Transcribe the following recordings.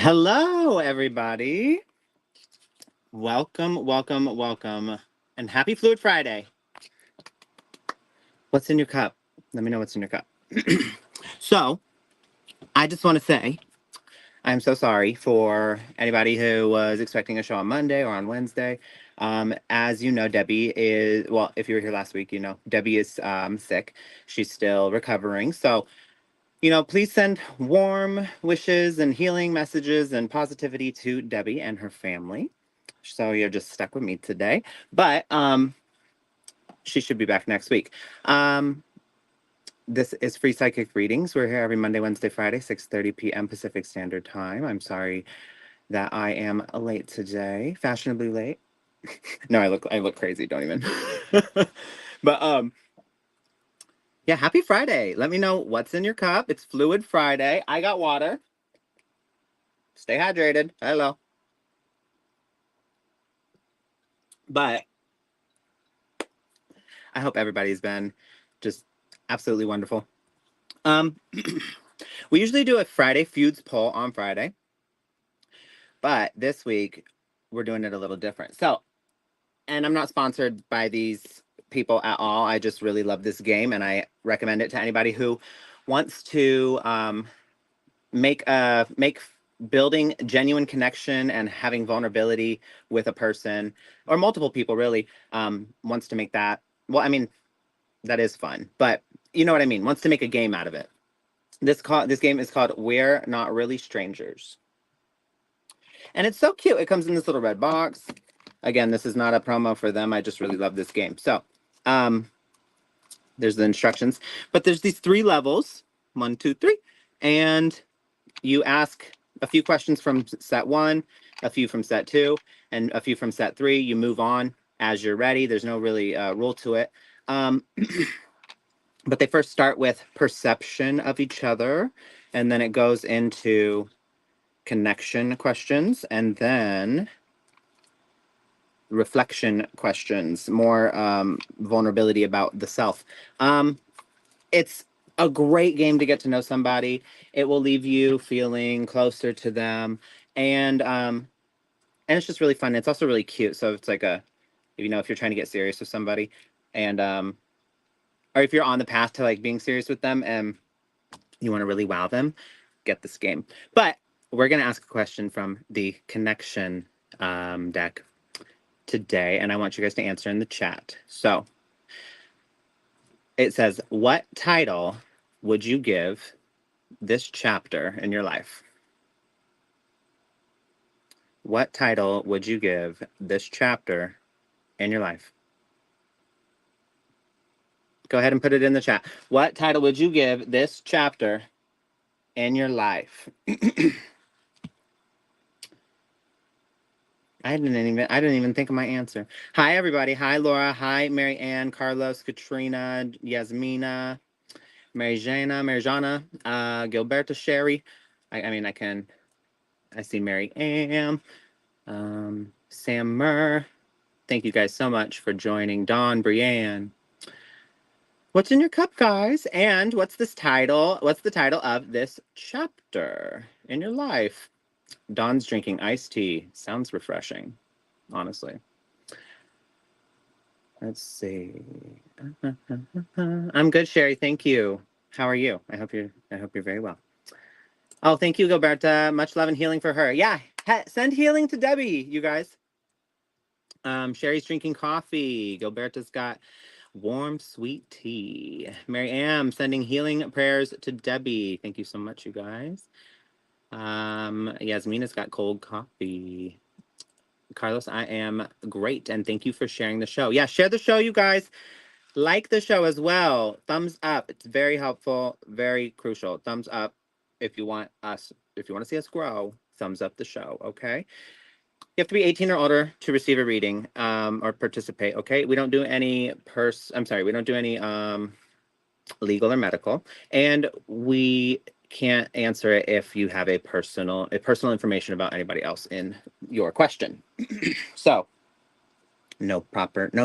Hello, everybody. Welcome, welcome, welcome, and happy Fluid Friday. What's in your cup? Let me know what's in your cup. So, I just want to say I'm so sorry for anybody who was expecting a show on Monday or on Wednesday. As you know, Debbie is, well, if you were here last week, you know, Debbie is sick. She's still recovering. So, please send warm wishes and healing messages and positivity to Debbie and her family. So you're just stuck with me today, but she should be back next week. This is Free Psychic Readings. We're here every Monday, Wednesday, Friday, 6:30 p.m. Pacific Standard Time. I'm sorry that I am late today, fashionably late. No, I look crazy. Don't even. But yeah, happy Friday. Let me know what's in your cup. It's Fluid Friday. I got water. Stay hydrated. Hello. But I hope everybody's been just absolutely wonderful. We usually do a Friday Feuds poll on Friday, but this week we're doing it a little different. So, and I'm not sponsored by these people at all. I just really love this game, and I recommend it to anybody who wants to make building genuine connection and having vulnerability with a person or multiple people really wants to make that. Well, I mean, that is fun, but you know what I mean. Wants to make a game out of it. This game is called We're Not Really Strangers. And it's so cute. It comes in this little red box. Again, this is not a promo for them. I just really love this game. So, there's the instructions. But there's these 3 levels. 1, 2, 3. And you ask a few questions from set 1, a few from set 2, and a few from set 3. You move on as you're ready. There's no really rule to it. But they first start with perception of each other, and then it goes into connection questions, and then reflection questions, more vulnerability about the self. It's a great game to get to know somebody. It will leave you feeling closer to them, and it's just really fun. It's also really cute. So it's like if you're trying to get serious with somebody, and or if you're on the path to like being serious with them and you want to really wow them, get this game. But we're going to ask a question from the connection deck today, and I want you guys to answer in the chat. So it says, what title would you give this chapter in your life? What title would you give this chapter in your life? Go ahead and put it in the chat. What title would you give this chapter in your life? I didn't even think of my answer. Hi, everybody. Hi, Laura. Hi, Mary Ann, Carlos, Katrina, Yasmina, Marijana, Gilberta, Sherry. I see Mary Ann, Sam Murr. Thank you guys so much for joining. Dawn, Brienne. What's in your cup, guys? And what's this title? What's the title of this chapter in your life? Dawn's drinking iced tea. Sounds refreshing, honestly. Let's see. I'm good, Sherry. Thank you. How are you? I hope you're very well. Oh, thank you, Gilberta. Much love and healing for her. Yeah, send healing to Debbie, you guys. Sherry's drinking coffee. Gilberta's got warm, sweet tea. Mary Ann sending healing prayers to Debbie. Thank you so much, you guys. Yasmina's got cold coffee. Carlos, I am great, and thank you for sharing the show. Yeah, share the show, you guys. Like the show as well. Thumbs up. It's very helpful, very crucial. Thumbs up if you want to see us grow. Thumbs up the show, okay? You have to be 18 or older to receive a reading or participate, okay? We don't do any we don't do any legal or medical, and we can't answer it if you have a personal information about anybody else in your question. So no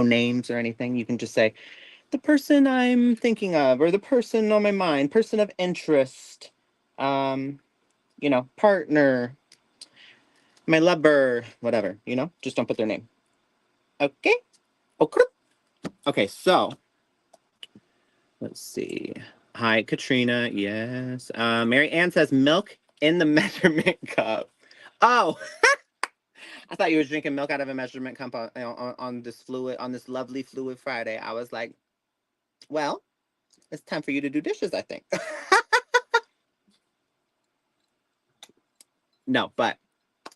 names or anything. You can just say the person I'm thinking of, or the person on my mind, person of interest, partner, My lover, whatever, you know, just don't put their name. Okay. Okay. Okay, so let's see. Hi, Katrina. Yes. Mary Ann says milk in the measurement cup. Oh, I thought you were drinking milk out of a measurement cup on this fluid, on this lovely fluid Friday. I was like, well, it's time for you to do dishes, I think. No, but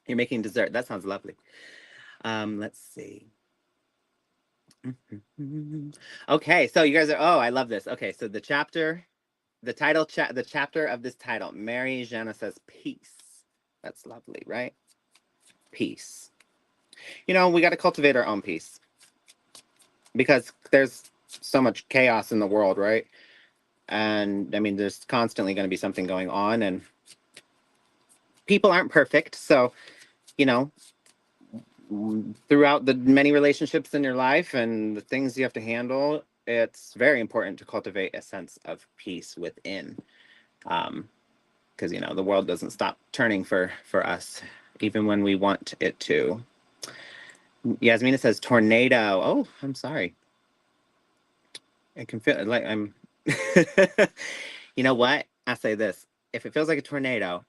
you're making dessert. That sounds lovely. Let's see. Okay, so you guys are, oh, I love this. Okay, so the chapter, the chapter of this title, Mary Jana says peace. That's lovely, right? Peace. You know, we got to cultivate our own peace because there's so much chaos in the world, right? And I mean, there's constantly going to be something going on, and people aren't perfect. So, you know, throughout the many relationships in your life and the things you have to handle, it's very important to cultivate a sense of peace within. Because you know the world doesn't stop turning for us, even when we want it to. Yasmina says tornado. Oh, I'm sorry. I can feel like I'm. You know what? I say this: if it feels like a tornado,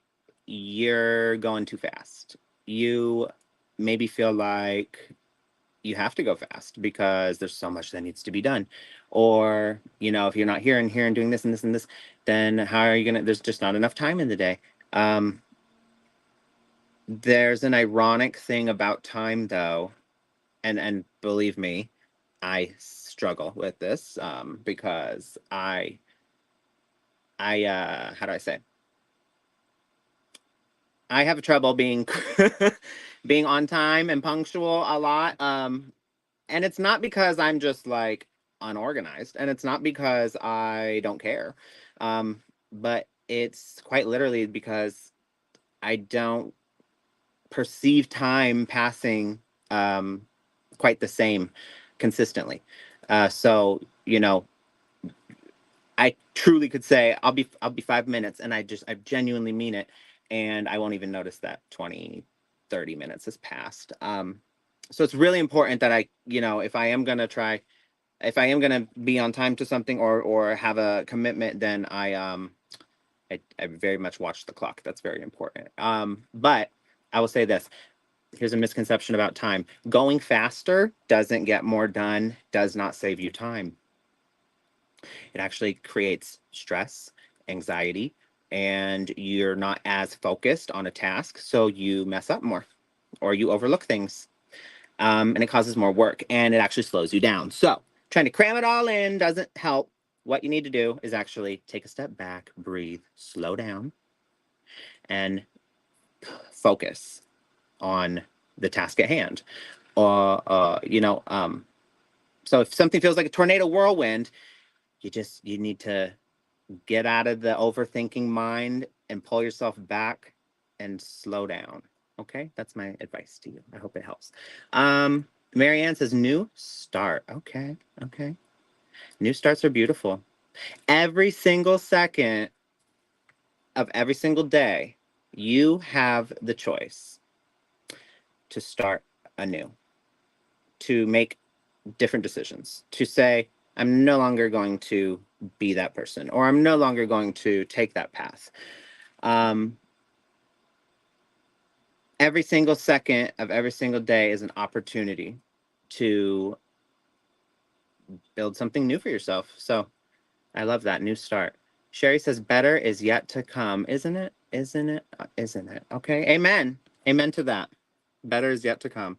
you're going too fast. You maybe feel like you have to go fast because there's so much that needs to be done. Or, you know, if you're not here and doing this and this and this, then how are you gonna, there's just not enough time in the day. There's an ironic thing about time though, and believe me, I struggle with this because how do I say? I have trouble being being on time and punctual a lot. And it's not because I'm just like unorganized, and it's not because I don't care. But it's quite literally because I don't perceive time passing quite the same consistently. So, you know, I truly could say I'll be 5 minutes, and I genuinely mean it, and I won't even notice that 20, 30 minutes has passed. So it's really important that I, you know, if I am gonna be on time to something or have a commitment, then I very much watch the clock. That's very important. But I will say this: here's a misconception about time. Going faster doesn't get more done. Does not save you time. It actually creates stress, anxiety, and you're not as focused on a task, so you mess up more or you overlook things. And it causes more work, and it actually slows you down. So trying to cram it all in doesn't help. What you need to do is actually take a step back, breathe, slow down, and focus on the task at hand. So if something feels like a tornado whirlwind, you need to get out of the overthinking mind and pull yourself back and slow down. Okay, that's my advice to you. I hope it helps. Marianne says new start. Okay, okay. New starts are beautiful. Every single second of every single day, you have the choice to start anew, to make different decisions, to say, I'm no longer going to be that person, or I'm no longer going to take that path. Every single second of every single day is an opportunity to build something new for yourself. So I love that new start. Sherry says, better is yet to come. Isn't it? Isn't it? Isn't it? Okay. Amen. Amen to that. Better is yet to come.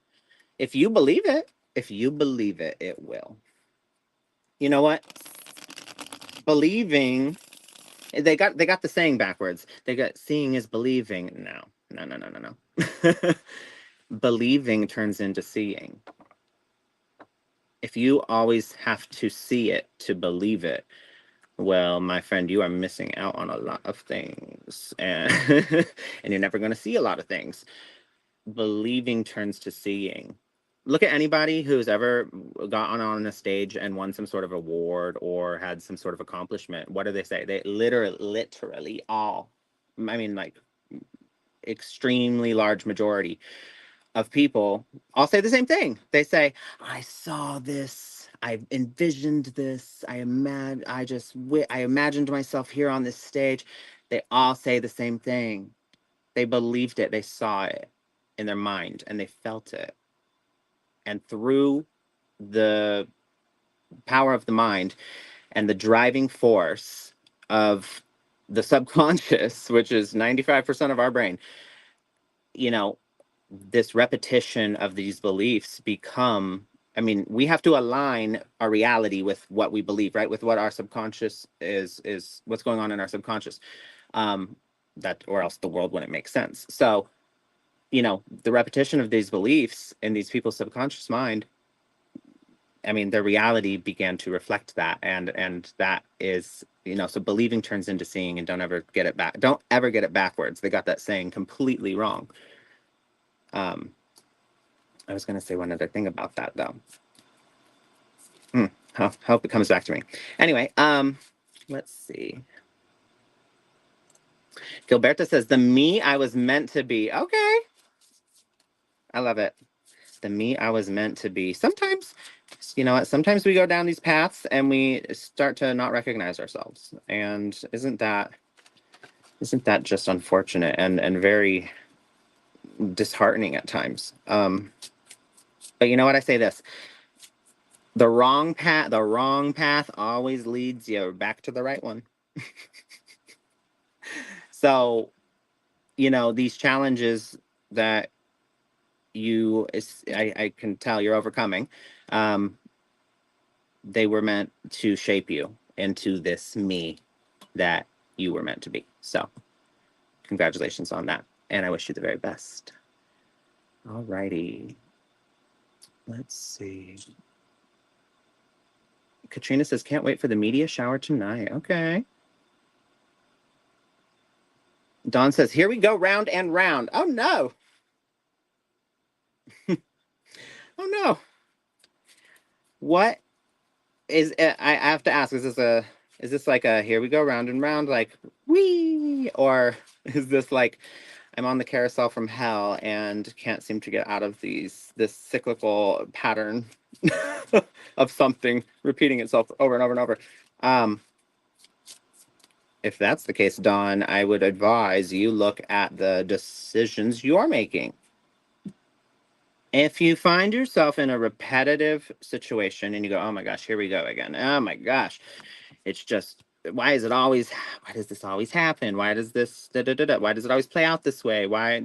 If you believe it, it will. You know what? Believing, they got the saying backwards. They got seeing is believing. No. No, no, no, no, no. Believing turns into seeing. If you always have to see it to believe it, well, my friend, you are missing out on a lot of things, and and you're never going to see a lot of things. Believing turns to seeing. Look at anybody who's ever gotten on a stage and won some sort of award or had some sort of accomplishment. What do they say? They literally all, I mean, like, extremely large majority of people all say the same thing. They say, I saw this, I envisioned this, I imagined myself here on this stage. They all say the same thing. They believed it, they saw it in their mind, and they felt it. And through the power of the mind and the driving force of the subconscious, which is 95% of our brain, you know, this repetition of these beliefs become, I mean, we have to align our reality with what we believe, right? With what our subconscious is what's going on in our subconscious. That, or else the world wouldn't make sense. So, you know, the repetition of these beliefs in these people's subconscious mind, I mean, their reality began to reflect that. And that is, you know, so believing turns into seeing, and don't ever get it back. Don't ever get it backwards. They got that saying completely wrong. I was going to say one other thing about that, though. Hope it comes back to me. Anyway, let's see. Gilberta says, the me I was meant to be. Okay. I love it. The me I was meant to be. Sometimes, you know what? Sometimes we go down these paths and we start to not recognize ourselves. And isn't that just unfortunate and very disheartening at times? But you know what? I say this. The wrong path always leads you back to the right one. So, you know, these challenges that I can tell you're overcoming, they were meant to shape you into this me that you were meant to be. So congratulations on that. And I wish you the very best. All righty. Let's see. Katrina says, can't wait for the media shower tonight. Okay. Dawn says, here we go, round and round. Oh, no. Oh, no. What is it? I have to ask, is this like a here we go, round and round, like, wee? Or is this like, I'm on the carousel from hell and can't seem to get out of this cyclical pattern of something repeating itself over and over and over? If that's the case, Dawn, I would advise you look at the decisions you're making. If you find yourself in a repetitive situation and you go, oh my gosh, here we go again. Oh my gosh, it's just, why does this always happen? Why does this, why does it always play out this way? Why?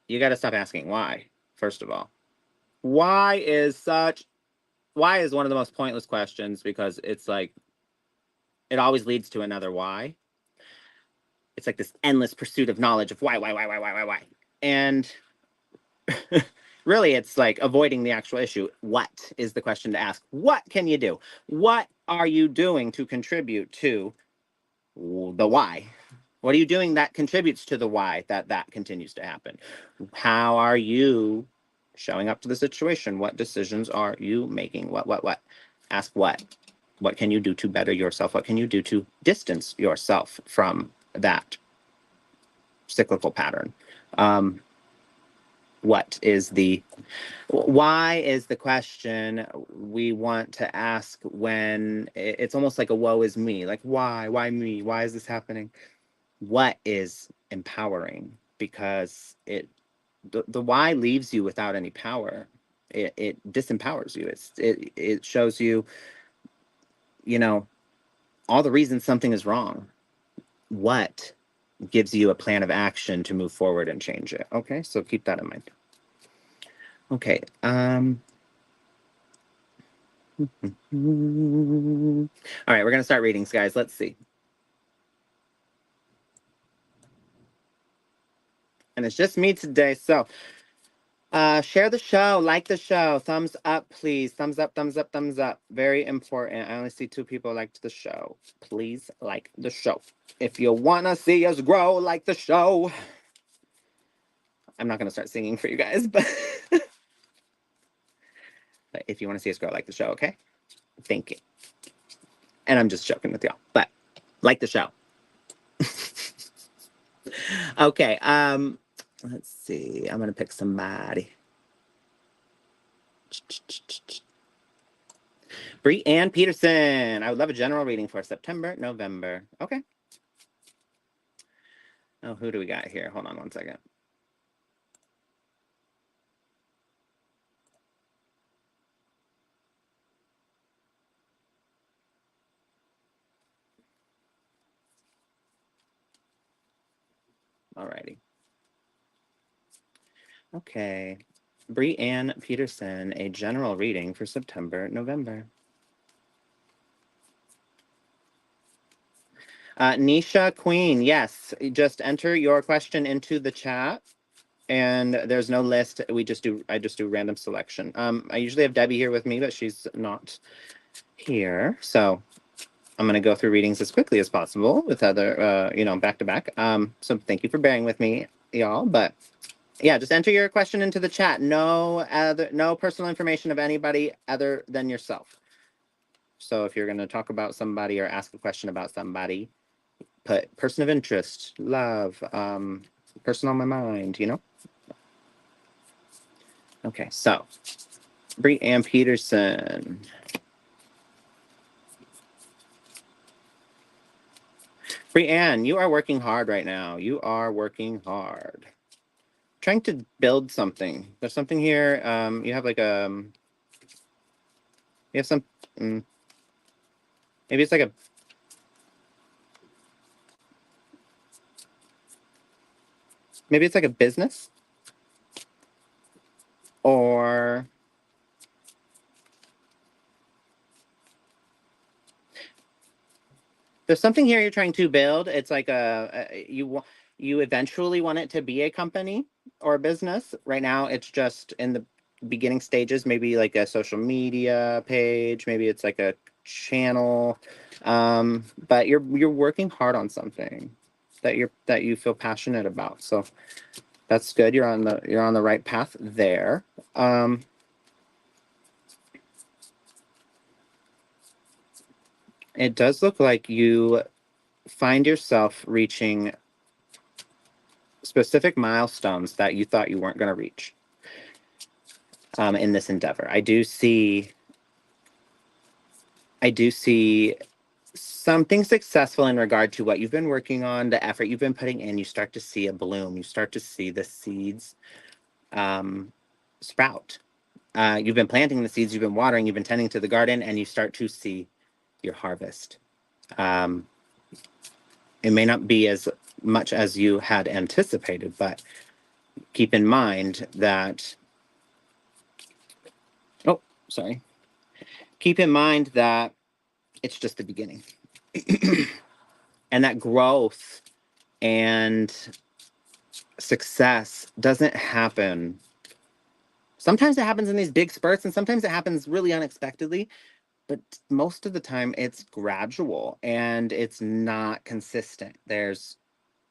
You got to stop asking why, first of all. Why is one of the most pointless questions, because it's like, it always leads to another why. It's like this endless pursuit of knowledge of why. And really, it's like avoiding the actual issue. What is the question to ask? What can you do? What are you doing to contribute to the why? What are you doing that contributes to the why that continues to happen? How are you showing up to the situation? What decisions are you making? What? Ask what. What can you do to better yourself? What can you do to distance yourself from that cyclical pattern? Why is the question we want to ask when it's almost like a woe is me, like why me, why is this happening? What is empowering? Because the why leaves you without any power. It disempowers you. It shows you, you know, all the reasons something is wrong. What gives you a plan of action to move forward and change it? Okay, so keep that in mind. Okay. All right, we're gonna start readings, guys. Let's see. And it's just me today, so share the show, like the show, thumbs up, please. Thumbs up, thumbs up, thumbs up. Very important. I only see 2 people liked the show. Please like the show. If you wanna see us grow, like the show. I'm not gonna start singing for you guys, but but if you want to see us grow, like the show, okay? Thank you. And I'm just joking with y'all, but like the show. Okay. Let's see. I'm gonna pick somebody. Brianne Peterson. I would love a general reading for September, November. Okay. Oh, who do we got here? Hold on one second. Alrighty. Okay. Brianne Peterson, a general reading for September, November. Nisha Queen, yes. Just enter your question into the chat. And there's no list. I just do random selection. I usually have Debbie here with me, but she's not here. So I'm going to go through readings as quickly as possible with other, back to back. So thank you for bearing with me, y'all. But yeah, just enter your question into the chat. No personal information of anybody other than yourself. So if you're going to talk about somebody or ask a question about somebody, put person of interest, love, person on my mind, Okay, so Brianne Peterson. Brianne, you are working hard right now. You are working hard. Trying to build something. There's something here. You have like you have some, maybe it's like a business, or there's something here you're trying to build. It's like you eventually want it to be a company or a business. Right now, it's just in the beginning stages. Maybe like a social media page. Maybe it's like a channel. But you're working hard on something that you feel passionate about. So that's good. You're on the right path there. It does look like you find yourself reaching specific milestones that you thought you weren't going to reach in this endeavor. I do see something successful in regard to what you've been working on, the effort you've been putting in. You start to see a bloom. You start to see the seeds sprout. You've been planting the seeds, you've been watering, you've been tending to the garden, and you start to see your harvest. It may not be as much as you had anticipated, but keep in mind that, keep in mind that it's just the beginning. And that growth and success doesn't happen. Sometimes it happens in these big spurts, and sometimes it happens really unexpectedly. But most of the time it's gradual and it's not consistent. There's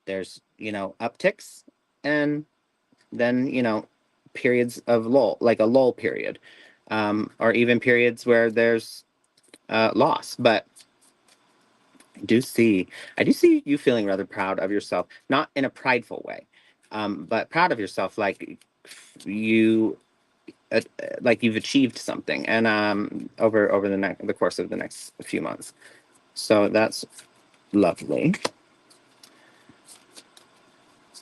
upticks, and then periods of lull, like a lull period, or even periods where there's loss. But I do see you feeling rather proud of yourself, not in a prideful way, but proud of yourself, like you like you've achieved something, and over the course of the next few months. So that's lovely.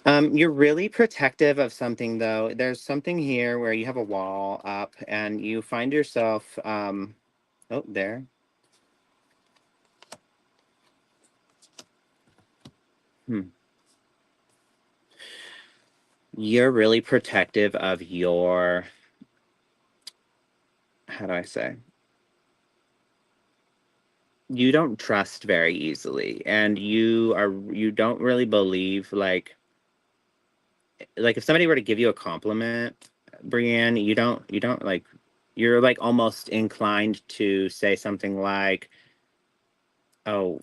You're really protective of something, though. There's something here where you have a wall up and you find yourself there. You're really protective of your, how do I say? You don't trust very easily, and you don't really believe, like if somebody were to give you a compliment, Brianne, you don't like, you're like almost inclined to say something like, oh,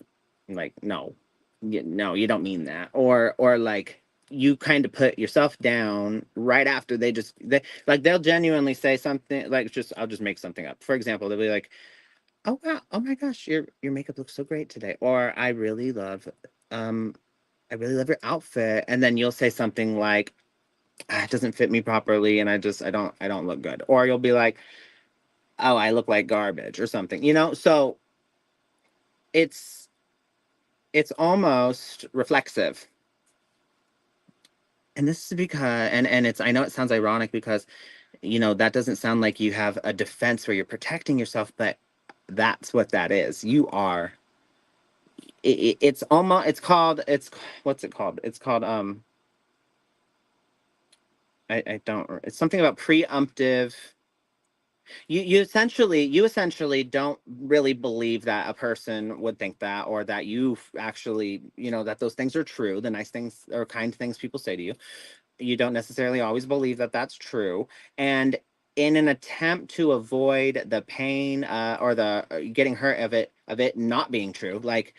like, no, no, you don't mean that, or like you kind of put yourself down right after they'll genuinely say something like, I'll just make something up. For example, they'll be like, oh wow, oh my gosh, your makeup looks so great today, or I really love I really love your outfit. And then you'll say something like, "Ah, it doesn't fit me properly and I don't look good." Or you'll be like, "Oh, I look like garbage," or something, you know? So it's almost reflexive. And this is because, and it's, I know it sounds ironic because, you know, that doesn't sound like you have a defense where you're protecting yourself, but that's what that is. You are, it's almost, it's called, it's, what's it called? It's called, I don't, it's something about preemptive. You essentially don't really believe that a person would think that, or that you actually, you know, that those things are true, the nice things or kind things people say to you. You don't necessarily always believe that that's true. And in an attempt to avoid the pain, or the getting hurt of it not being true, like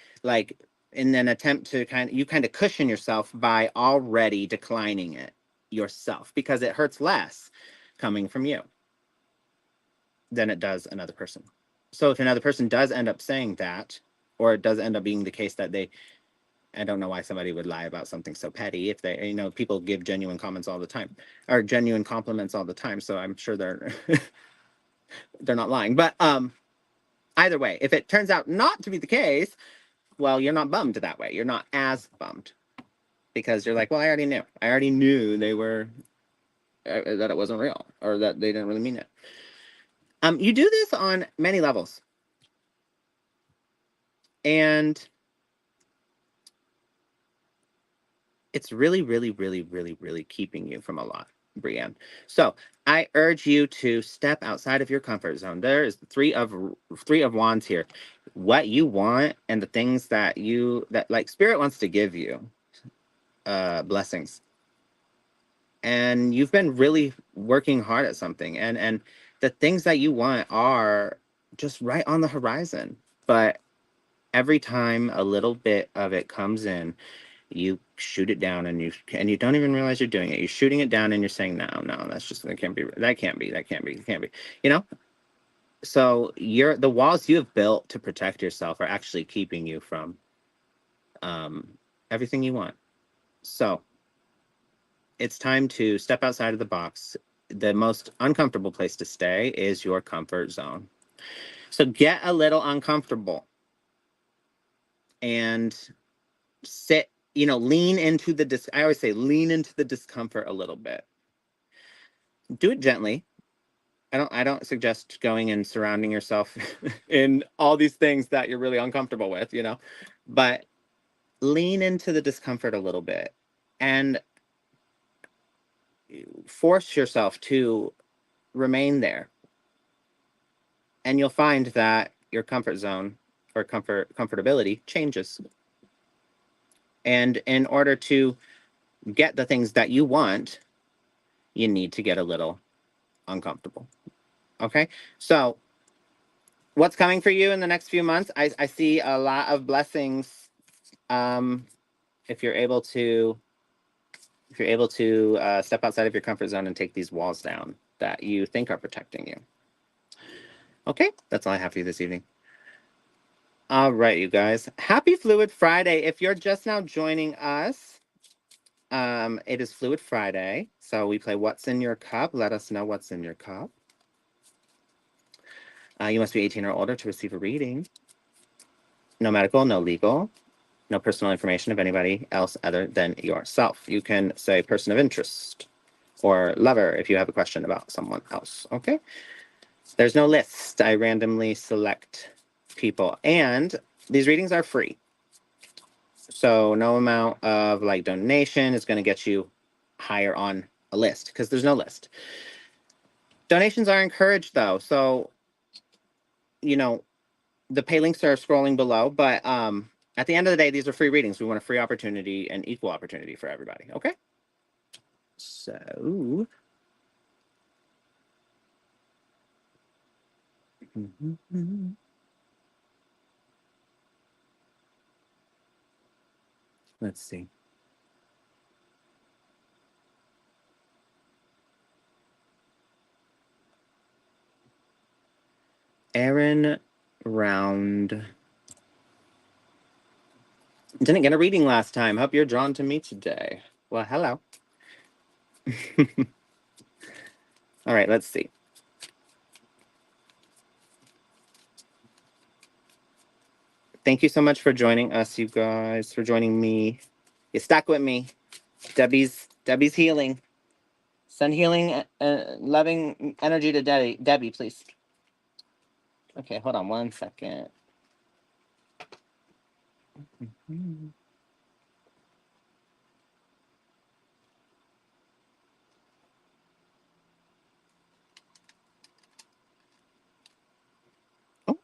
in an attempt to kind of cushion yourself by already declining it yourself, because it hurts less coming from you than it does another person. So if another person does end up saying that, or it does end up being the case that they, I don't know why somebody would lie about something so petty. If they, you know, people give genuine comments all the time, or genuine compliments all the time. So I'm sure they're they're not lying. But either way, if it turns out not to be the case, well, you're not bummed that way. You're not as bummed because you're like, well, I already knew. I already knew they were that it wasn't real, or that they didn't really mean it. You do this on many levels, and it's really, really, really, really, really keeping you from a lot, Brienne. So I urge you to step outside of your comfort zone. There is three of wands here. What you want and the things that like spirit wants to give you, blessings. And you've been really working hard at something, and the things that you want are just right on the horizon. But every time a little bit of it comes in, you shoot it down, and you don't even realize you're doing it. You're shooting it down and you're saying, no, that's just, that can't be, it can't be, you know? So the walls you have built to protect yourself are actually keeping you from um, everything you want. So it's time to step outside of the box. The most uncomfortable place to stay is your comfort zone. So get a little uncomfortable and sit, you know, lean into I always say lean into the discomfort a little bit. Do it gently. I don't suggest going and surrounding yourself in all these things that you're really uncomfortable with, you know. But lean into the discomfort a little bit and force yourself to remain there. And you'll find that your comfort zone or comfortability changes. And in order to get the things that you want, you need to get a little uncomfortable. Okay? So what's coming for you in the next few months? I see a lot of blessings. If you're able to step outside of your comfort zone and take these walls down that you think are protecting you. Okay, that's all I have for you this evening. All right, you guys. Happy Fluid Friday. If you're just now joining us, it is Fluid Friday. So we play What's in Your Cup. Let us know what's in your cup. You must be 18 or older to receive a reading. No medical, no legal, no personal information of anybody else other than yourself. You can say person of interest or lover if you have a question about someone else. Okay? There's no list. I randomly select people. And these readings are free. So no amount of like donation is going to get you higher on a list because there's no list. Donations are encouraged though. So, you know, the pay links are scrolling below, but at the end of the day, these are free readings. We want a free opportunity and equal opportunity for everybody. Okay? So let's see. Aaron Round Didn't get a reading last time. Hope you're drawn to me today. Well, hello. All right, let's see. Thank you so much for joining us, you guys, for joining me. You stuck with me. Debbie's healing. Send healing, loving energy to Debbie, please. Okay, hold on 1 second. Oh.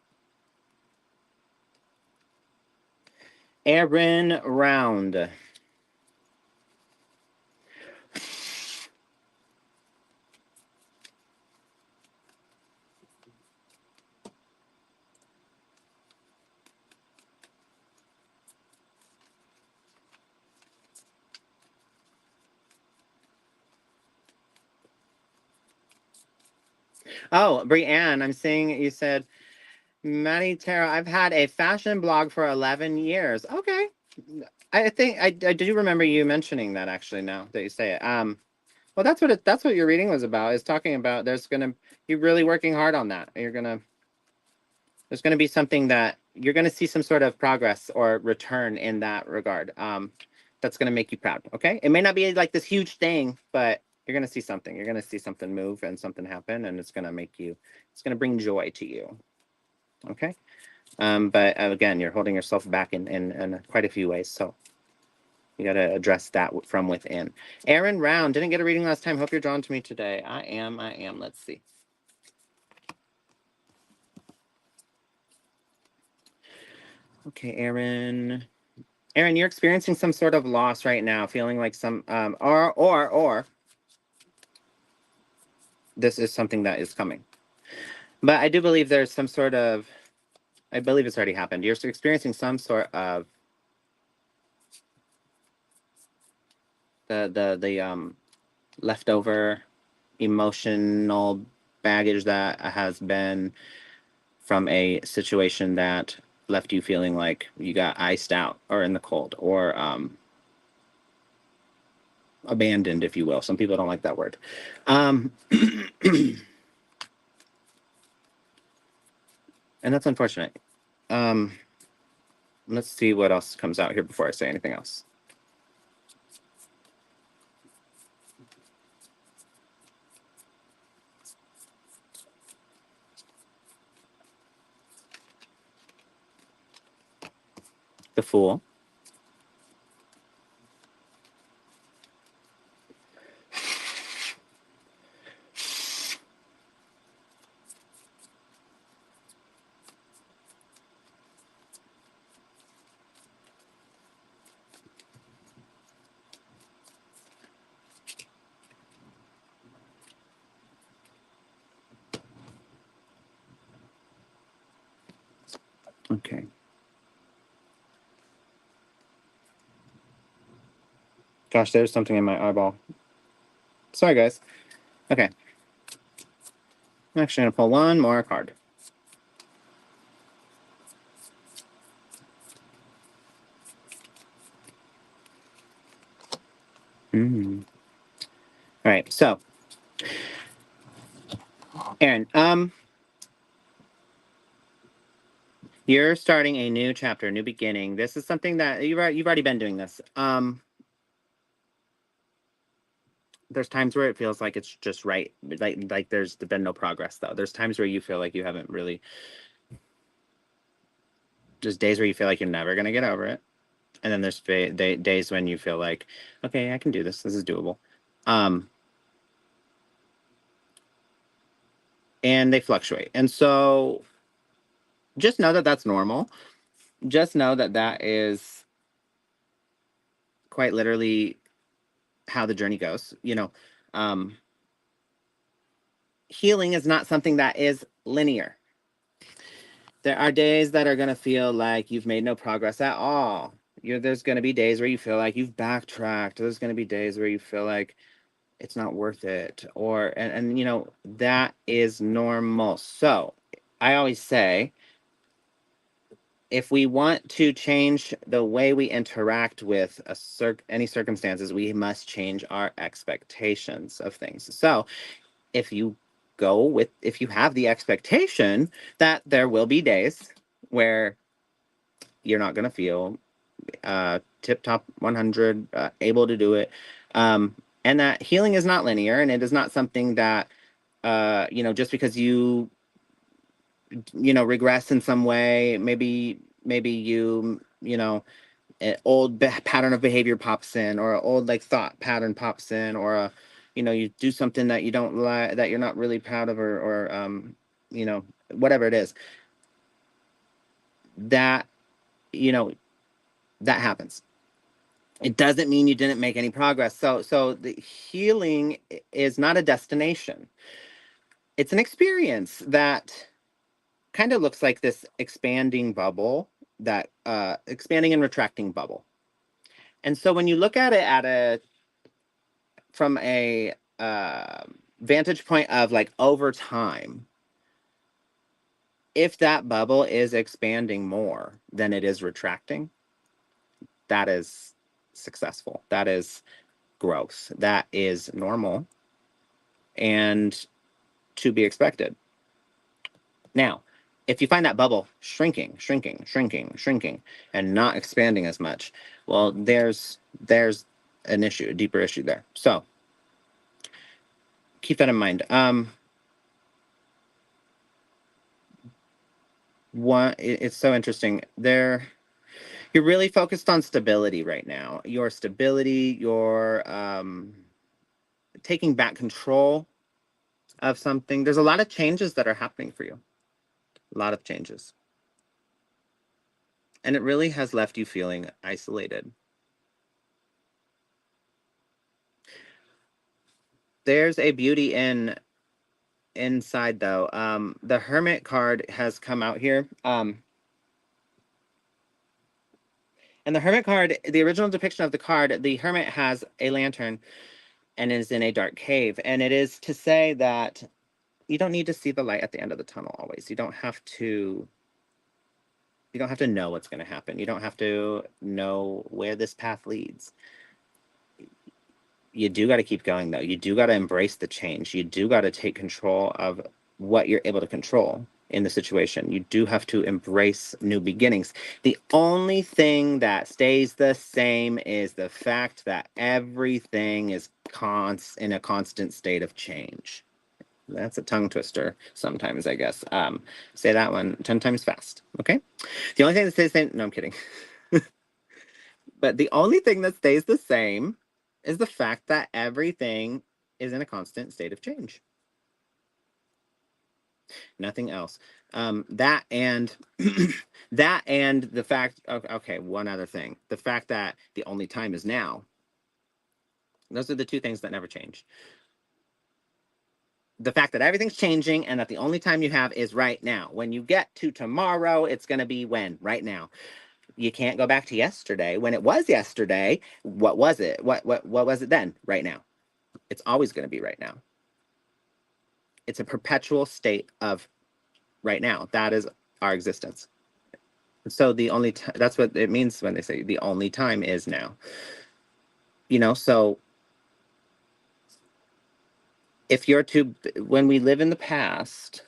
Aaron Round. Oh, Brianne, I'm seeing you said, Matty Tarot, I've had a fashion blog for 11 years. Okay. I think I do remember you mentioning that, actually, now that you say it. Well, that's what your reading was about, is talking about you're really working hard on that. There's gonna be something that you're gonna see some sort of progress or return in that regard. That's gonna make you proud. Okay. It may not be like this huge thing, but you're gonna see something. You're gonna see something move and something happen, and it's gonna bring joy to you. Okay. But again, you're holding yourself back in quite a few ways. So you got to address that from within. Aaron Round, didn't get a reading last time. Hope you're drawn to me today. I am. Let's see. Okay, Aaron. Aaron, you're experiencing some sort of loss right now, feeling like some, or this is something that is coming. But I do believe there's some sort of, I believe it's already happened. You're experiencing some sort of the leftover emotional baggage that has been from a situation that left you feeling like you got iced out or in the cold, or abandoned, if you will. Some people don't like that word. And that's unfortunate. Let's see what else comes out here before I say anything else. The Fool. Okay. Gosh, there's something in my eyeball. Sorry, guys. Okay. I'm actually going to pull one more card. All right. So, Aaron, you're starting a new chapter, a new beginning. This is something that you've already been doing this. There's times where it feels like it's just right. Like there's been no progress, though. There's times where you feel like you haven't really, just days where you feel like you're never going to get over it. And then there's days when you feel like, okay, I can do this. This is doable. And they fluctuate. And so just know that that's normal. Just know that that is quite literally how the journey goes. Healing is not something that is linear. There are days that are going to feel like you've made no progress at all. There's going to be days where you feel like you've backtracked. There's going to be days where you feel like it's not worth it. And that is normal. So I always say, if we want to change the way we interact with any circumstances, we must change our expectations of things. So if you if you have the expectation that there will be days where you're not going to feel tip top 100, able to do it, and that healing is not linear, and it is not something that, just because you regress in some way, maybe an old pattern of behavior pops in, or an old like thought pattern pops in, or you do something that you don't like, that you're not really proud of, or whatever it is, that that happens. It doesn't mean you didn't make any progress. So the healing is not a destination. It's an experience that kind of looks like this expanding bubble, that expanding and retracting bubble. And so when you look at it from a vantage point of like over time, if that bubble is expanding more than it is retracting, that is successful. That is growth. That is normal and to be expected. Now, if you find that bubble shrinking, and not expanding as much, well, there's an issue, a deeper issue there. So keep that in mind. It's so interesting. You're really focused on stability right now. Your stability, your taking back control of something. There's a lot of changes that are happening for you. A lot of changes. And it really has left you feeling isolated. There's a beauty inside though. The Hermit card has come out here. And the Hermit card, the original depiction of the card, the Hermit has a lantern and is in a dark cave. And it is to say that you don't need to see the light at the end of the tunnel always. You don't have to know what's going to happen. You don't have to know where this path leads. You do got to keep going though. You do got to embrace the change. You do got to take control of what you're able to control in the situation. You do have to embrace new beginnings. The only thing that stays the same is the fact that everything is in a constant state of change. That's a tongue twister sometimes, I guess. Say that one 10 times fast, okay? The only thing that stays the same, no, I'm kidding. But the only thing that stays the same is the fact that everything is in a constant state of change. Nothing else. That and that and the fact, okay, one other thing. The fact that the only time is now. Those are the two things that never change. The fact that everything's changing and that the only time you have is right now. When you get to tomorrow, it's going to be when? Right now. You can't go back to yesterday. When it was yesterday, what was it? What was it then? Right now. It's always going to be right now. It's a perpetual state of right now. That is our existence. So the only that's what it means when they say the only time is now. So if you're when we live in the past,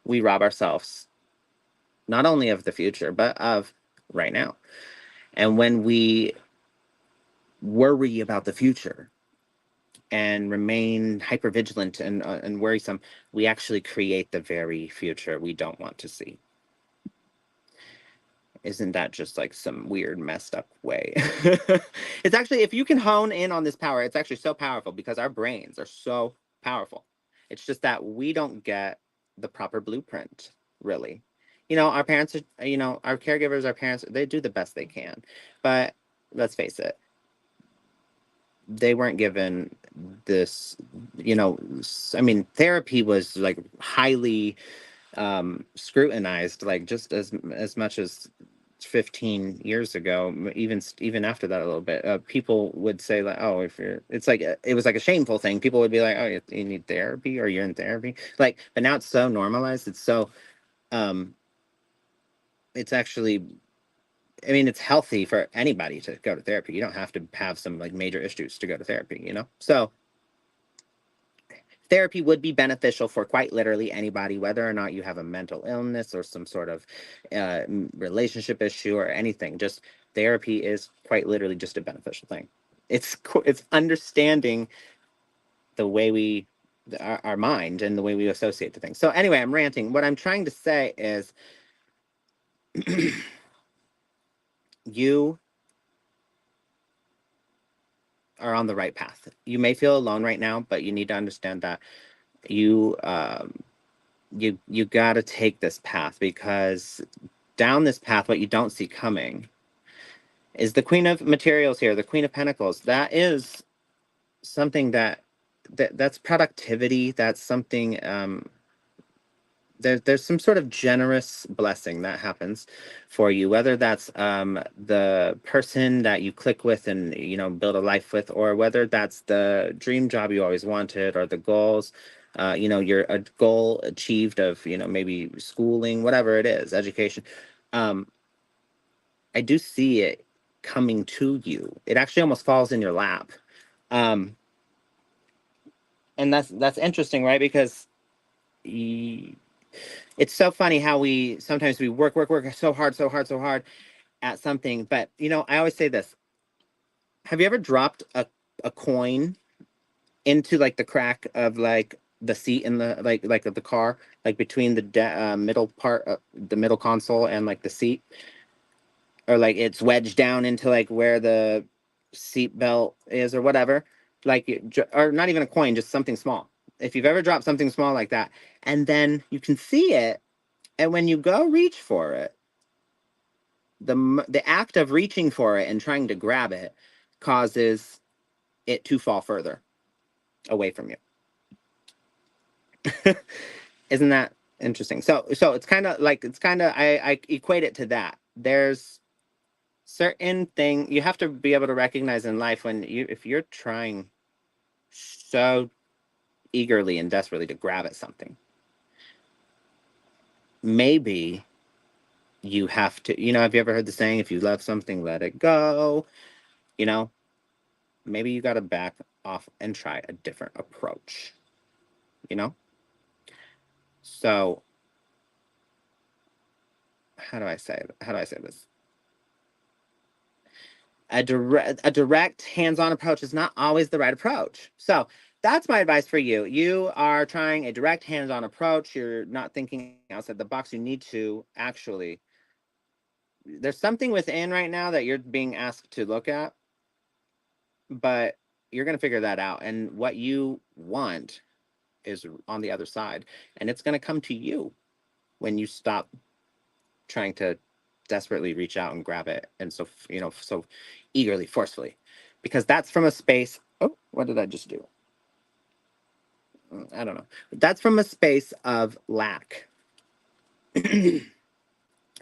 we rob ourselves not only of the future, but of right now. And when we worry about the future and remain hypervigilant and worrisome, we actually create the very future we don't want to see. Isn't that just like some weird messed up way? It's actually, if you can hone in on this power, it's actually so powerful because our brains are so powerful. It's just that we don't get the proper blueprint, really. Our parents are, our caregivers, our parents, they do the best they can. But let's face it, they weren't given this, therapy was like highly scrutinized, like just as much as 15 years ago, even after that a little bit. People would say like, oh, it's like it was like a shameful thing. People would be like, oh, you need therapy, or you're in therapy, like. But now it's so normalized. It's so it's actually, I mean, it's healthy for anybody to go to therapy. You don't have to have some like major issues to go to therapy, you know? So therapy would be beneficial for quite literally anybody, whether or not you have a mental illness or some sort of relationship issue or anything. Just therapy is quite literally just a beneficial thing. It's understanding the way we our mind and the way we associate the things. So anyway, I'm ranting. What I'm trying to say is you are on the right path. You may feel alone right now, but you need to understand that you you got to take this path, because down this path, what you don't see coming is the Queen of Materials here, the Queen of Pentacles. That is something that's productivity. That's something there's some sort of generous blessing that happens for you, whether that's the person that you click with and, you know, build a life with, or whether that's the dream job you always wanted, or the goals, you know, your a goal achieved of, you know, maybe schooling, whatever it is, education. um I do see it coming to you. It actually almost falls in your lap. um and that's interesting, right? Because it's so funny how we sometimes we work so hard at something. But, you know, I always say this. Have you ever dropped a coin into like the crack of like the seat in the like of the car, like between the middle part of the middle console and like the seat, or like it's wedged down into like where the seat belt is or whatever, like or not even a coin, just something small. If you've ever dropped something small like that, and then you can see it, and when you go reach for it, the act of reaching for it and trying to grab it causes it to fall further away from you. Isn't that interesting? So it's kind of like, I equate it to that. There's certain thing you have to be able to recognize in life when if you're trying so eagerly and desperately to grab at something, maybe you have to, you know, have you ever heard the saying, if you love something, let it go? You know, maybe you got to back off and try a different approach, you know? So how do I say this? A direct hands-on approach is not always the right approach. So that's my advice for you. You are trying a direct hands-on approach. You're not thinking outside the box. You need to actually, there's something within right now that you're being asked to look at, but you're going to figure that out. And what you want is on the other side, and it's going to come to you when you stop trying to desperately reach out and grab it, and so, you know, so eagerly, forcefully, because that's from a space. Oh, what did I just do? I don't know. That's from a space of lack. And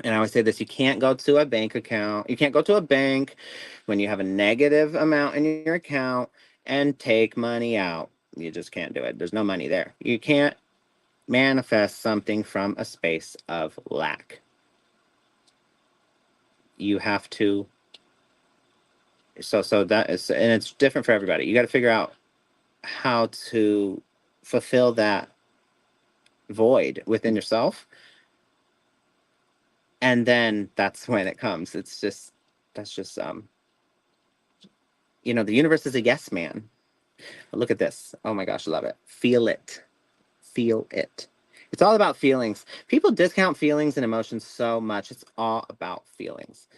I always say this: you can't go to a bank account. You can't go to a bank when you have a negative amount in your account and take money out. You just can't do it. There's no money there. You can't manifest something from a space of lack. You have to. So that is, and it's different for everybody. You got to figure out how to fulfill that void within yourself, and then that's when it comes. It's just, that's just you know, the universe is a yes man. Look at this. Oh my gosh, love it. Feel it. Feel it. It's all about feelings. People discount feelings and emotions so much. It's all about feelings.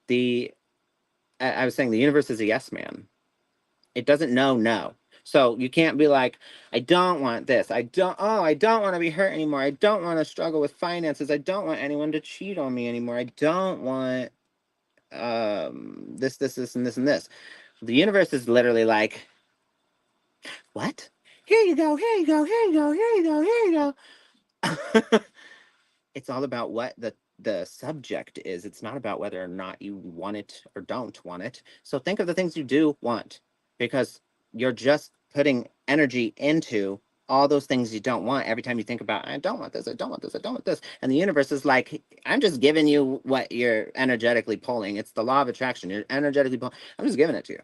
I was saying the universe is a yes man. It doesn't know no. So you can't be like, I don't want this. I don't want to be hurt anymore. I don't want to struggle with finances. I don't want anyone to cheat on me anymore. I don't want this, and this, and this. The universe is literally like, what? Here you go, here you go, here you go, here you go, here you go. It's all about what the subject is. It's not about whether or not you want it or don't want it. So think of the things you do want, because you're just putting energy into all those things you don't want. Every time you think about, I don't want this, I don't want this, I don't want this. And the universe is like, I'm just giving you what you're energetically pulling. It's the law of attraction. You're energetically pulling. I'm just giving it to you.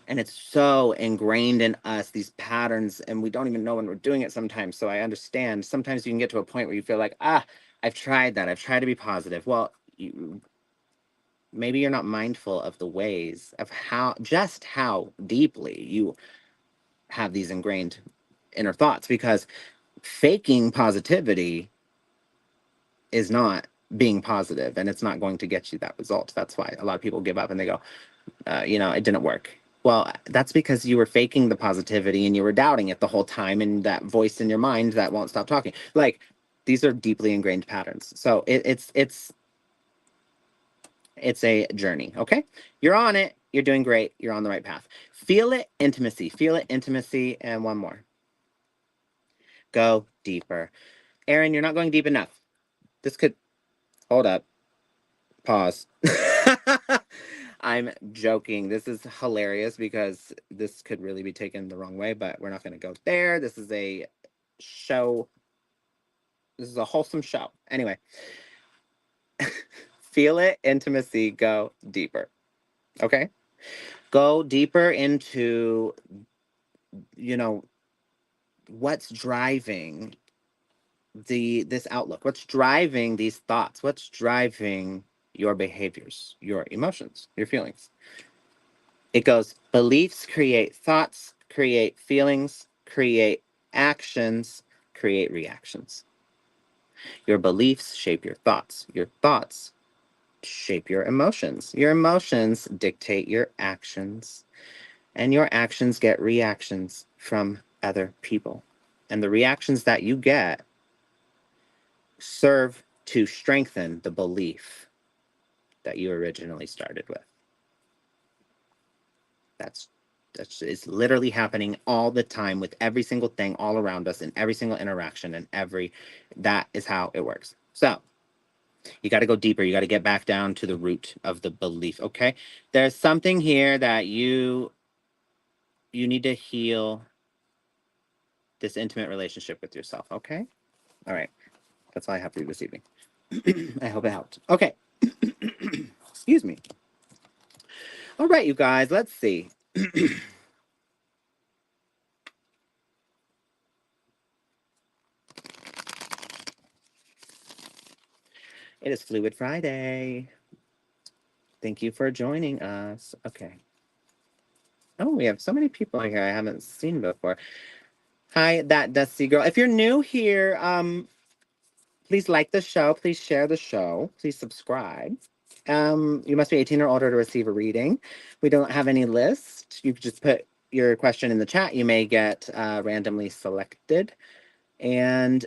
And it's so ingrained in us, these patterns, and we don't even know when we're doing it sometimes. So I understand. Sometimes you can get to a point where you feel like, I've tried that. I've tried to be positive. Well, maybe you're not mindful of the ways of just how deeply you have these ingrained inner thoughts, because faking positivity is not being positive, and it's not going to get you that result. That's why a lot of people give up and they go, it didn't work. Well, that's because you were faking the positivity and you were doubting it the whole time, and that voice in your mind that won't stop talking. Like, these are deeply ingrained patterns. So it's a journey, okay? You're on it. You're doing great. You're on the right path. Feel it, intimacy. Feel it, intimacy, and one more. Go deeper. Aaron, you're not going deep enough. This could... Hold up. Pause. I'm joking. This is hilarious because this could really be taken the wrong way, but we're not going to go there. This is a show. This is a wholesome show. Anyway. Feel it, intimacy, go deeper. Okay? Go deeper into, what's driving this outlook? What's driving these thoughts? What's driving your behaviors, your emotions, your feelings? It goes, beliefs create thoughts, create feelings, create actions, create reactions. Your beliefs shape your thoughts. Your thoughts shape your emotions. Your emotions dictate your actions, and your actions get reactions from other people. And the reactions that you get serve to strengthen the belief that you originally started with. That's it's literally happening all the time with every single thing all around us, in every single interaction, and that is how it works. So you got to go deeper. You got to get back down to the root of the belief. Okay. There's something here that you need to heal, this intimate relationship with yourself. Okay. All right. That's all I have for you this evening. I hope it helped. Okay. Excuse me. All right, you guys, let's see. It is Fluid Friday. Thank you for joining us. Okay. Oh, we have so many people here I haven't seen before. Hi, that Dusty girl. If you're new here, please like the show. Please share the show. Please subscribe. You must be 18 or older to receive a reading. We don't have any list. You can just put your question in the chat. You may get randomly selected. And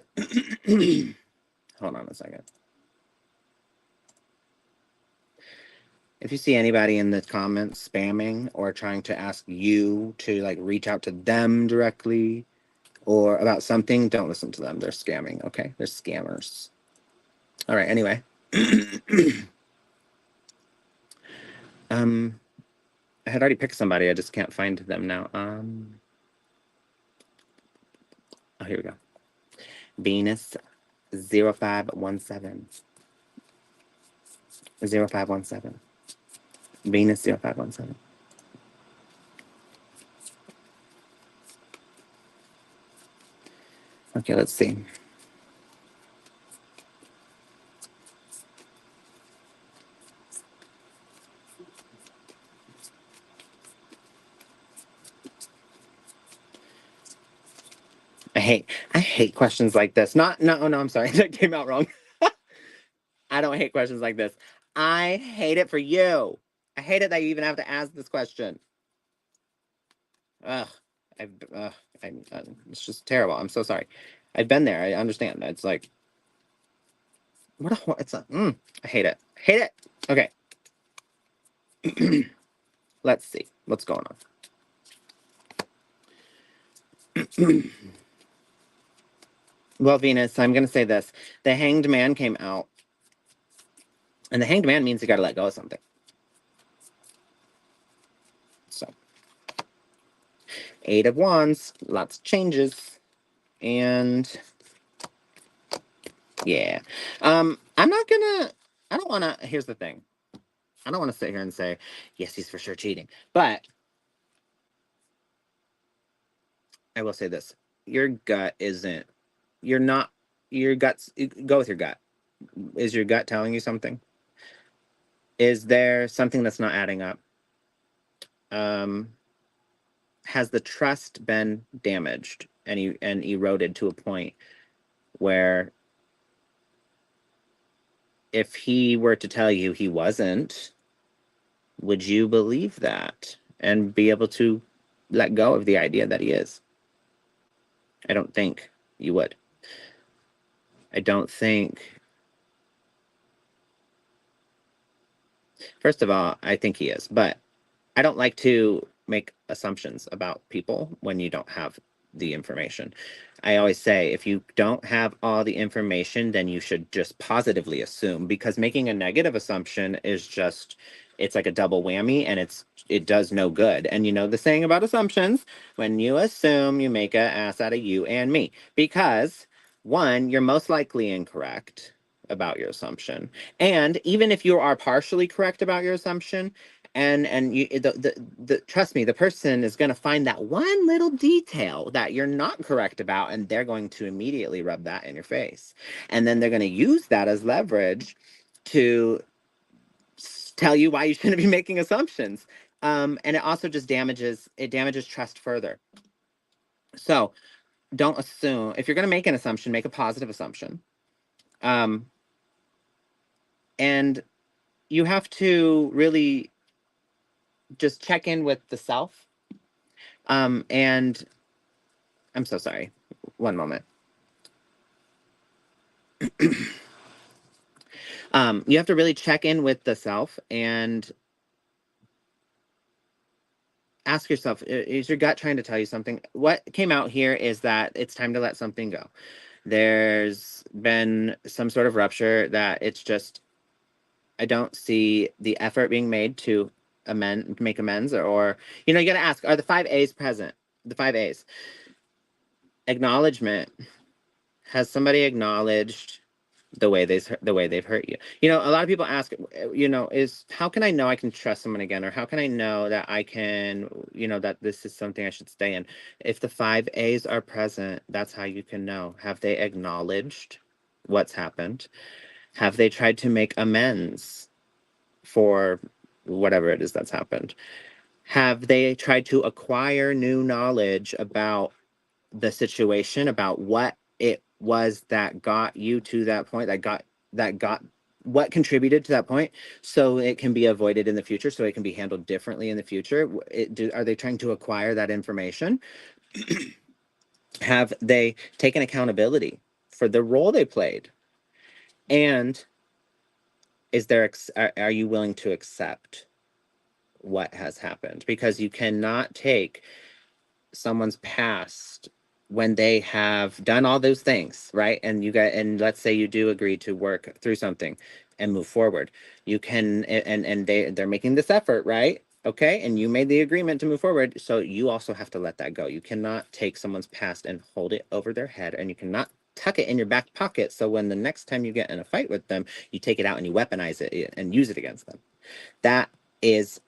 hold on a second. If you see anybody in the comments spamming or trying to ask you to reach out to them directly or about something, don't listen to them. They're scamming, okay? They're scammers. All right, anyway. I had already picked somebody. I just can't find them now. Oh, here we go. Venus 0517. 0517. Venus 0517. Okay, let's see. I hate questions like this. No, I'm sorry. That came out wrong. I don't hate questions like this. I hate it for you. I hate it that you even have to ask this question. Ugh. It's just terrible. I'm so sorry. I've been there. I understand. It's like, it's like, I hate it. Hate it. Okay. Let's see what's going on. Well, Venus, I'm going to say this. The Hanged Man came out. And the Hanged Man means you got to let go of something. So. Eight of Wands, lots of changes. And yeah. I'm not gonna, I don't wanna, here's the thing. I don't want to sit here and say, yes, he's for sure cheating. But I will say this. Your gut isn't, you're not, your guts, go with your gut. Is your gut telling you something? Is there something that's not adding up? Has the trust been damaged and eroded to a point where if he were to tell you he wasn't, would you believe that and be able to let go of the idea that he is? I don't think you would. I don't think. First of all, I think he is, but I don't like to make assumptions about people when you don't have the information. I always say if you don't have all the information, then you should just positively assume, because making a negative assumption is just, it's like a double whammy, and it does no good. And you know the saying about assumptions, when you assume, you make an ass out of you and me, because one, you're most likely incorrect about your assumption. And even if you are partially correct about your assumption, and you the trust me, the person is going to find that one little detail that you're not correct about, and they're going to immediately rub that in your face, and then they're going to use that as leverage to tell you why you shouldn't be making assumptions. And it also just damages trust further. So don't assume. If you're going to make an assumption, make a positive assumption. And you have to really just check in with the self. And I'm so sorry. One moment. You have to really check in with the self and ask yourself, is your gut trying to tell you something? What came out here is that it's time to let something go. There's been some sort of rupture that it's just, I don't see the effort being made to make amends, or you got to ask, are the 5 A's present? The 5 A's. Acknowledgement. Has somebody acknowledged the way they've hurt you? A lot of people ask, is how can I know I can trust someone again, or how can I know that I can, that this is something I should stay in? If the 5 A's are present, that's how you can know. Have they acknowledged what's happened? Have they tried to make amends for whatever it is that's happened? Have they tried to acquire new knowledge about the situation, about what it was that got you to that point, that got what contributed to that point, so it can be avoided in the future, so it can be handled differently in the future? Are they trying to acquire that information? Have they taken accountability for the role they played? And are you willing to accept what has happened? Because you cannot take someone's past when they have done all those things, right? And let's say you do agree to work through something and move forward. You can, and they're making this effort, right? Okay, and you made the agreement to move forward, so you also have to let that go. You cannot take someone's past and hold it over their head, and you cannot tuck it in your back pocket, so when the next time you get in a fight with them, you take it out and you weaponize it and use it against them. That is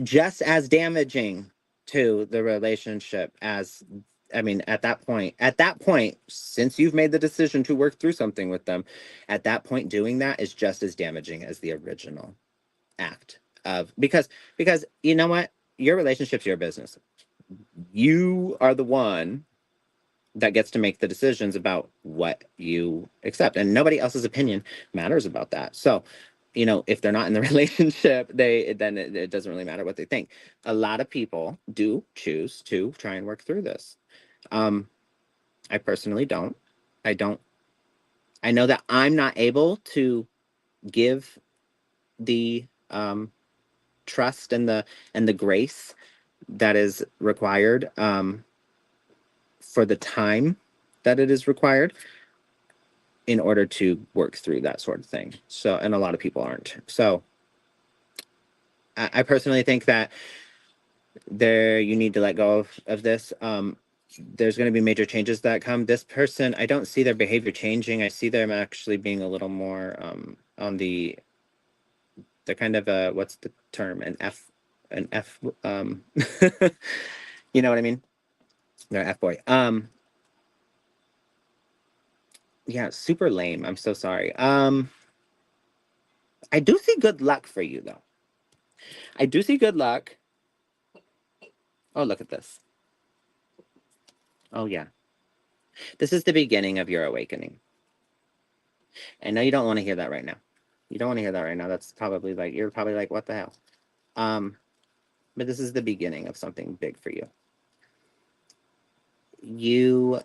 just as damaging to the relationship as, I mean, at that point, since you've made the decision to work through something with them, at that point, doing that is just as damaging as the original act of, because you know what? Your relationship's your business. You are the one that gets to make the decisions about what you accept, and nobody else's opinion matters about that. So if they're not in the relationship, then it doesn't really matter what they think. A lot of people do choose to try and work through this. I personally don't. I know that I'm not able to give the trust and the grace that is required for the time that it is required in order to work through that sort of thing. So, and a lot of people aren't. So I personally think that there, you need to let go of this. There's going to be major changes that come. This person, I don't see their behavior changing. I see them actually being a little more on they're kind of what's the term? An F you know what I mean? They're F boy. Yeah, super lame. I'm so sorry. I do see good luck for you though. I do see good luck. Oh, look at this. Oh yeah. This is the beginning of your awakening. I know you don't want to hear that right now. You don't want to hear that right now. That's probably like, you're probably like, what the hell? But this is the beginning of something big for you. You,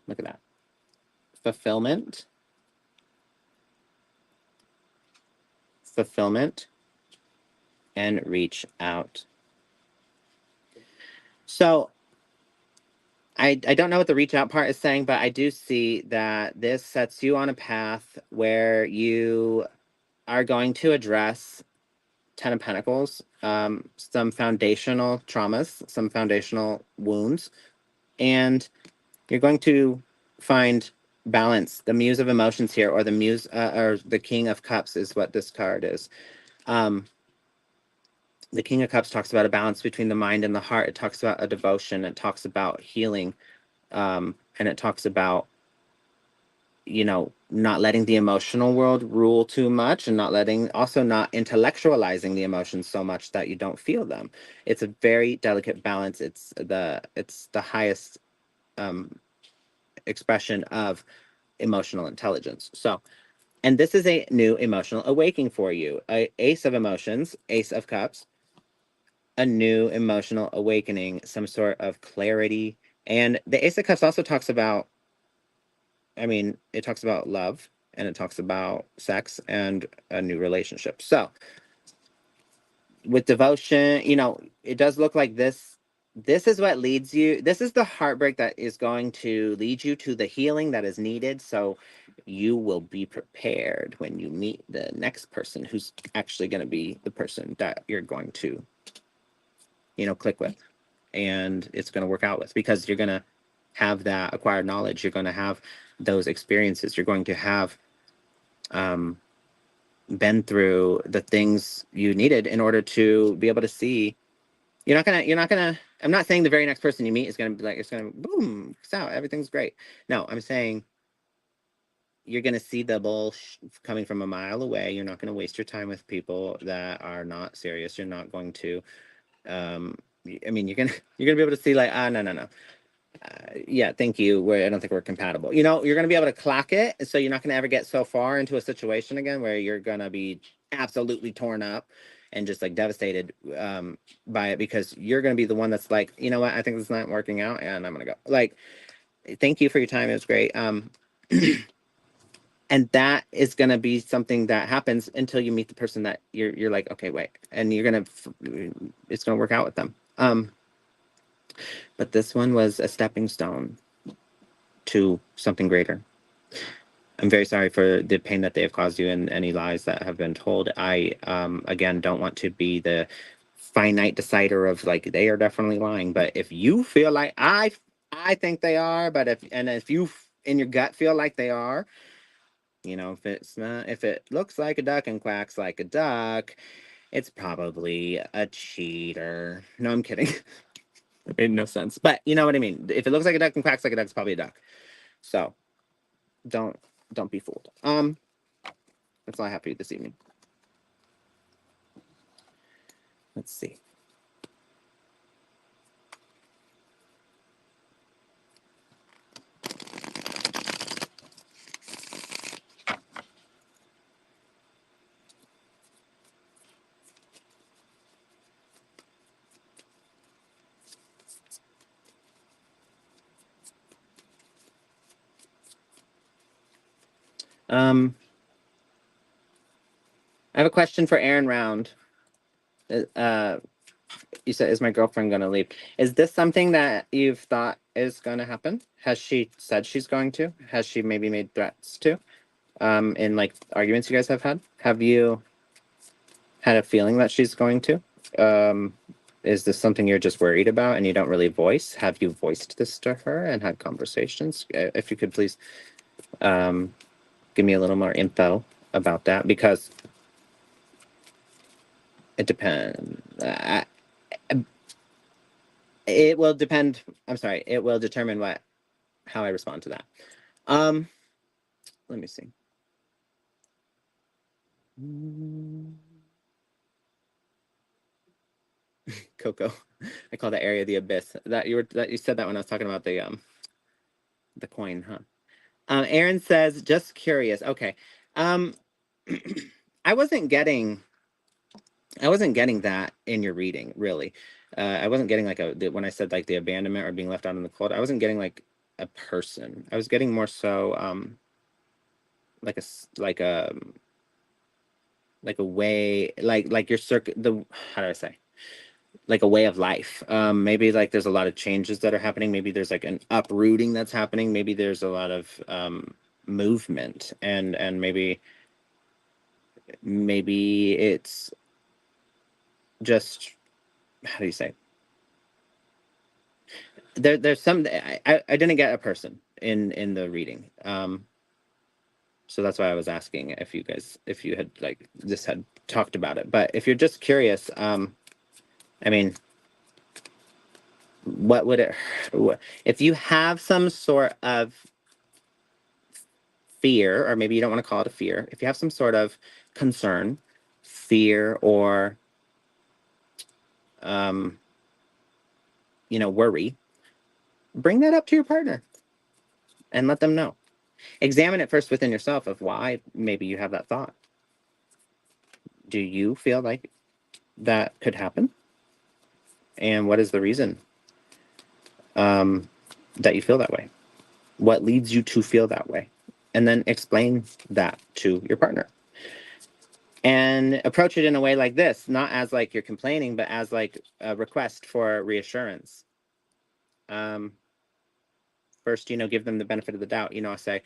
look at that. Fulfillment, and reach out. So I don't know what the reach out part is saying, but I do see that this sets you on a path where you are going to address Ten of Pentacles, some foundational traumas, some foundational wounds, and you're going to find balance. The Muse of Emotions here, or the Muse, or the King of Cups is what this card is. The King of Cups talks about a balance between the mind and the heart. It talks about a devotion. It talks about healing. And it talks about, you know, not letting the emotional world rule too much, and not intellectualizing the emotions so much that you don't feel them. It's a very delicate balance. It's the highest expression of emotional intelligence. So, and this is a new emotional awakening for you. Ace of Emotions, Ace of Cups, a new emotional awakening, some sort of clarity. And the Ace of Cups also talks about, I mean, it talks about love, and it talks about sex and a new relationship. So with devotion, you know, it does look like this is what leads you. This is the heartbreak that is going to lead you to the healing that is needed. So you will be prepared when you meet the next person who's actually going to be the person that you're going to, you know, click with, and it's going to work out with, because you're going to have that acquired knowledge. You're going to have those experiences. You're going to have been through the things you needed in order to be able to see. You're not gonna, I'm not saying the very next person you meet is gonna be like, it's gonna boom, out, everything's great. No, I'm saying you're gonna see the bull coming from a mile away. You're not gonna waste your time with people that are not serious. You're not going to, I mean, you're gonna be able to see like, no. Yeah, thank you. I don't think we're compatible. You know, you're going to be able to clock it. So you're not going to ever get so far into a situation again where you're going to be absolutely torn up and just like devastated by it, because you're going to be the one that's like, you know what, I think this is not working out and I'm going to go. Like, thank you for your time. It was great. And that is going to be something that happens until you meet the person that you're like, okay, wait. And you're going to, it's going to work out with them. But this one was a stepping stone to something greater. I'm very sorry for the pain that they have caused you and any lies that have been told. I, again, don't want to be the finite decider of like, they are definitely lying. But if you feel like, I think they are, but if you in your gut feel like they are, you know, if it looks like a duck and quacks like a duck, it's probably a cheater. No, I'm kidding. It made no sense. But you know what I mean? If it looks like a duck and quacks like a duck, it's probably a duck. So don't be fooled. That's all I have for you this evening. Let's see. I have a question for Aaron Round. You said, is my girlfriend going to leave? Is this something that you've thought is going to happen? Has she said she's going to? Has she maybe made threats to? In like arguments you guys have had? Have you had a feeling that she's going to? is this something you're just worried about and you don't really voice? Have you voiced this to her and had conversations? If you could please give me a little more info about that, because it depends. It will depend. I'm sorry. It will determine how I respond to that. Let me see. Coco, I call that area the abyss. That you said that when I was talking about the coin, huh? Aaron says, just curious. Okay. I wasn't getting that in your reading, really. I wasn't getting like when I said like the abandonment or being left out in the cold, I wasn't getting like a person. I was getting more so like a way, like your how do I say? Like a way of life. Maybe like there's a lot of changes that are happening. Maybe there's like an uprooting that's happening. Maybe there's a lot of movement, and maybe it's just, how do you say, there's some, I didn't get a person in the reading, so that's why I was asking if you had like just had talked about it. But if you're just curious, I mean, what would it, if you have some sort of fear, or maybe you don't want to call it a fear, if you have some sort of concern, fear, or worry, bring that up to your partner and let them know. Examine it first within yourself of why maybe you have that thought. Do you feel like that could happen? And what is the reason that you feel that way? What leads you to feel that way? And then explain that to your partner. And approach it in a way like this, not as like you're complaining, but as like a request for reassurance. First, give them the benefit of the doubt. I say,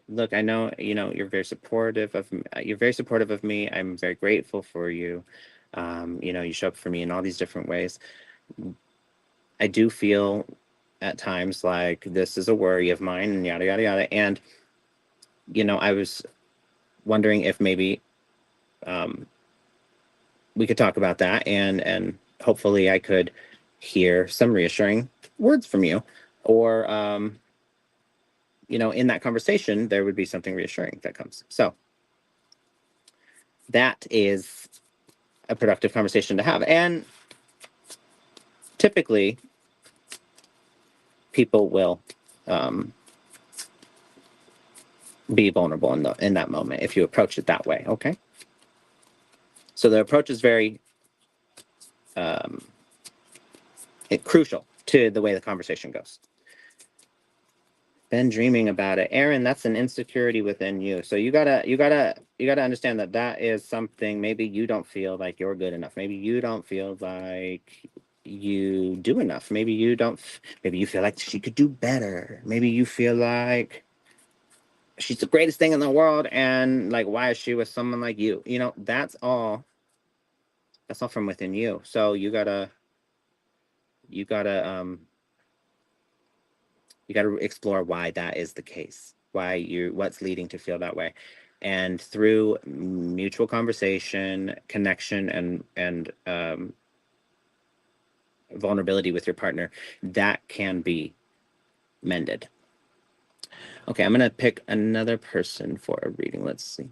look, I know, you're very supportive of me. You're very supportive of me. I'm very grateful for you. You show up for me in all these different ways. I do feel at times like this is a worry of mine, and yada, yada, yada. And, I was wondering if maybe we could talk about that, and hopefully I could hear some reassuring words from you, or, in that conversation, there would be something reassuring that comes. So that is a productive conversation to have. And typically people will be vulnerable in that moment if you approach it that way. Okay. So the approach is very crucial to the way the conversation goes. Been dreaming about it, Aaron. That's an insecurity within you. So you gotta understand that is something. Maybe you don't feel like you're good enough. Maybe you don't feel like you do enough. Maybe you don't. Maybe you feel like she could do better. Maybe you feel like she's the greatest thing in the world, and like, why is she with someone like you? That's all from within you. So you gotta explore why that is the case, what's leading to feel that way. And through mutual conversation, connection, and vulnerability with your partner, that can be mended. Okay, I'm gonna pick another person for a reading. Let's see.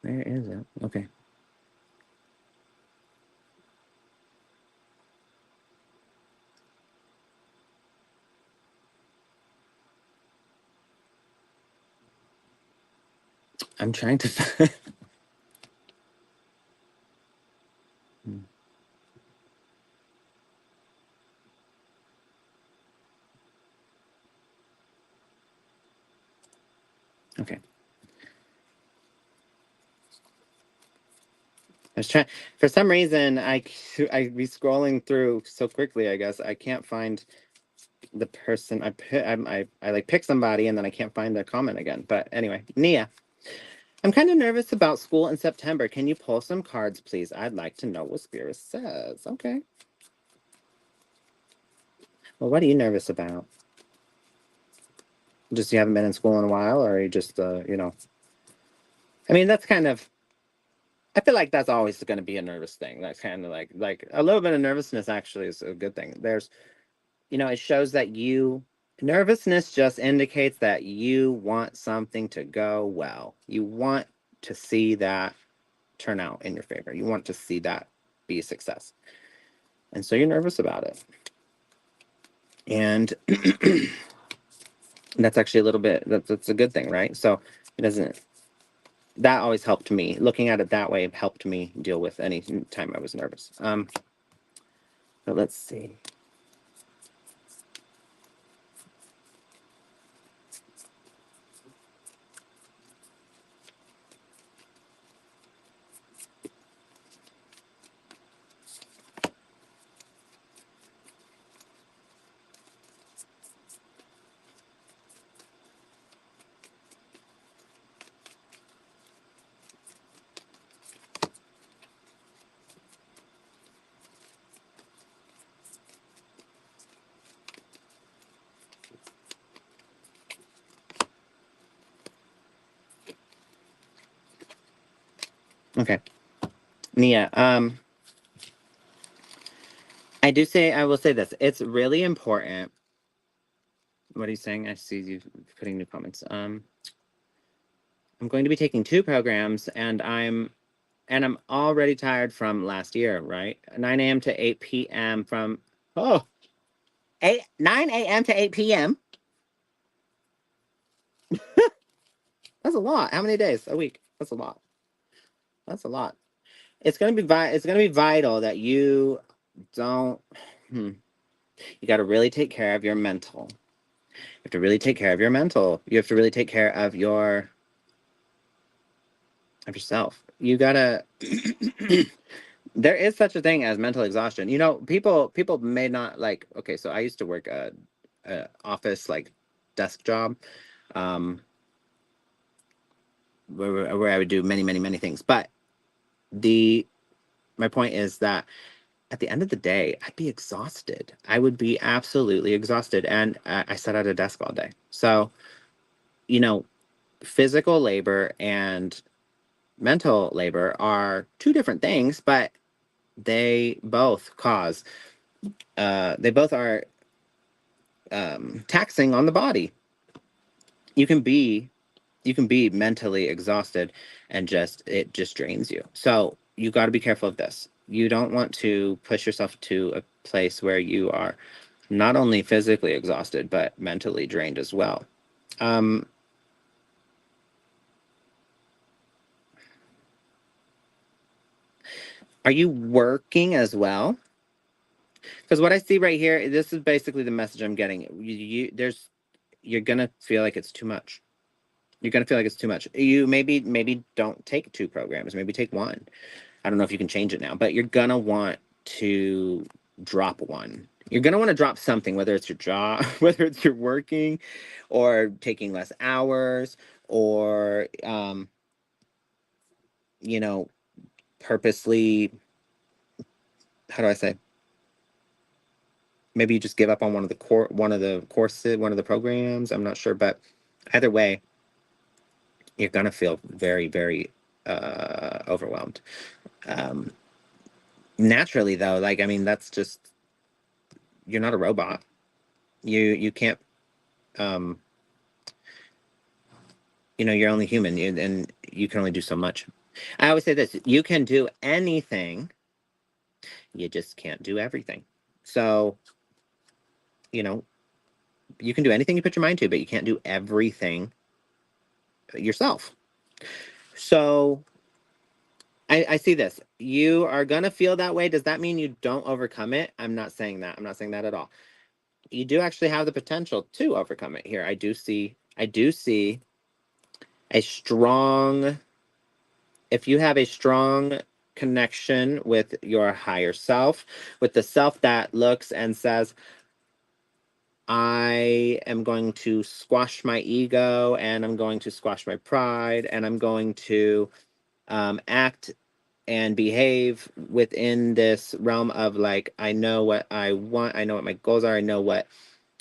Where is it? Okay. I'm trying to. Okay. was trying, for some reason, I be scrolling through so quickly, I guess. I can't find the person. I like pick somebody and then I can't find their comment again. But anyway, Nia, I'm kind of nervous about school in September. Can you pull some cards, please? I'd like to know what Spirit says. Okay. Well, what are you nervous about? Just you haven't been in school in a while, or you just, you know, I mean, that's kind of, I feel like that's always going to be a nervous thing. That's kind of like a little bit of nervousness actually is a good thing. There's, you know, it shows that nervousness just indicates that you want something to go well. You want to see that turn out in your favor. You want to see that be a success. And so you're nervous about it. And that's actually a little bit, that's a good thing, right? So it doesn't, that always helped me. Looking at it that way helped me deal with any time I was nervous. But let's see. Okay. Nia, I will say this. It's really important. What are you saying? I see you putting new comments. I'm going to be taking 2 programs and I'm already tired from last year, right? 9 a.m. to 8 p.m. from 9 a.m. to 8 p.m. That's a lot. How many days a week? That's a lot. That's a lot. It's gonna be vital that you don't. You got to really take care of your mental. You have to really take care of your mental. You have to really take care of yourself. You gotta. There is such a thing as mental exhaustion. You know, people may not like. Okay, so I used to work a office like desk job, um, where I would do many things. But my point is that at the end of the day, I'd be exhausted. I would be absolutely exhausted, and I sat at a desk all day. So, you know, physical labor and mental labor are 2 different things, but they both cause they both are taxing on the body. You can be mentally exhausted and it just drains you. So you got to be careful of this. You don't want to push yourself to a place where you are not only physically exhausted but mentally drained as well. um are you working as well? Because what I see right here, this is basically the message I'm getting. You're gonna feel like it's too much. You're gonna feel like it's too much. You maybe don't take 2 programs. Maybe take 1. I don't know if you can change it now, but you're gonna want to drop 1. You're gonna want to drop something, whether it's your job, whether it's your working, or taking less hours, or you know, purposely. How do I say? Maybe you just give up on one of the courses, one of the programs. I'm not sure, but either way, you're gonna feel very overwhelmed. Um, Naturally, though, like I mean, that's just you're not a robot. You can't. Um, you know, you're only human, and you can only do so much. I always say this: you can do anything, you just can't do everything. So, you know, you can do anything you put your mind to, but you can't do everything yourself. So I see this. You are gonna feel that way. Does that mean you don't overcome it? I'm not saying that. I'm not saying that at all. You do actually have the potential to overcome it here. I do see a strong, if you have a strong connection with your higher self, with the self that looks and says, I am going to squash my ego, and I'm going to squash my pride, and I'm going to act and behave within this realm of like, I know what I want, I know what my goals are, I know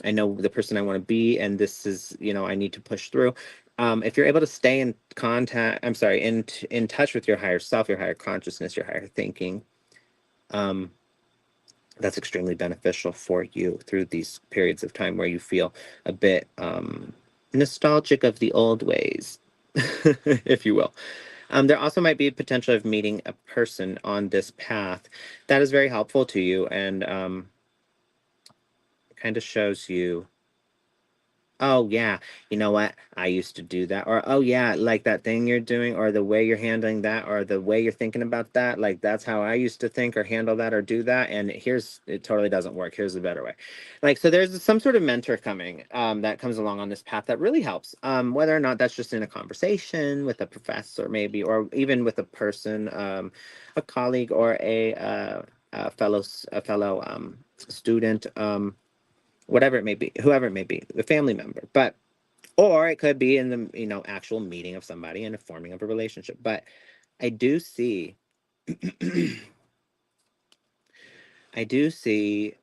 the person I want to be, and this is, I need to push through. If you're able to stay in in touch with your higher self, your higher consciousness, your higher thinking, that's extremely beneficial for you through these periods of time where you feel a bit nostalgic of the old ways, if you will. There also might be potential of meeting a person on this path that is very helpful to you, and kind of shows you, oh yeah, you know what? I used to do that. Or oh yeah, like that thing you're doing, or the way you're handling that, or the way you're thinking about that, like that's how I used to think or handle that or do that. And it totally doesn't work. Here's a better way. Like, so there's some sort of mentor coming that comes along on this path that really helps. Whether or not that's just in a conversation with a professor, maybe, or even with a person, a colleague, or a fellow student. Whatever it may be, whoever it may be, a family member, but or it could be in the actual meeting of somebody and a forming of a relationship. But I do see, I do see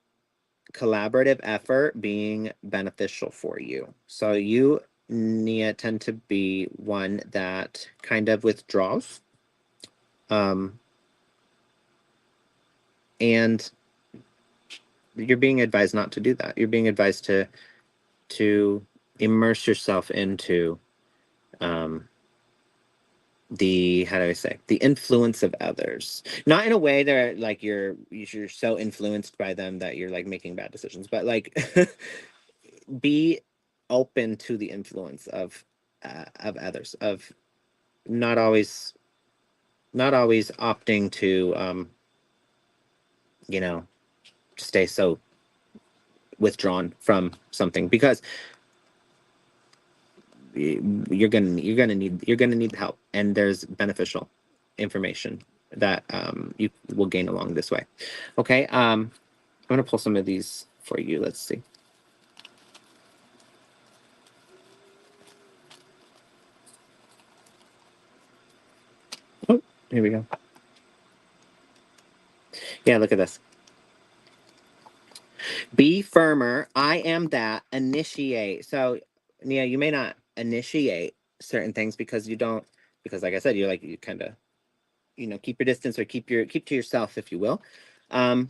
collaborative effort being beneficial for you. So you, Nia, tend to be one that kind of withdraws, and you're being advised not to do that. You're being advised to immerse yourself into the, how do I say, the influence of others, not in a way that like you're so influenced by them that you're like making bad decisions, but like be open to the influence of others, of not always opting to you know stay so withdrawn from something, because you're gonna need help, and there's beneficial information that you will gain along this way. Okay, I'm gonna pull some of these for you. Let's see. Oh, here we go. Yeah, look at this. Be firmer. I am that. Initiate. So, Nia, you may not initiate certain things because you don't, because like I said, you kind of, keep your distance, or keep to yourself, if you will. So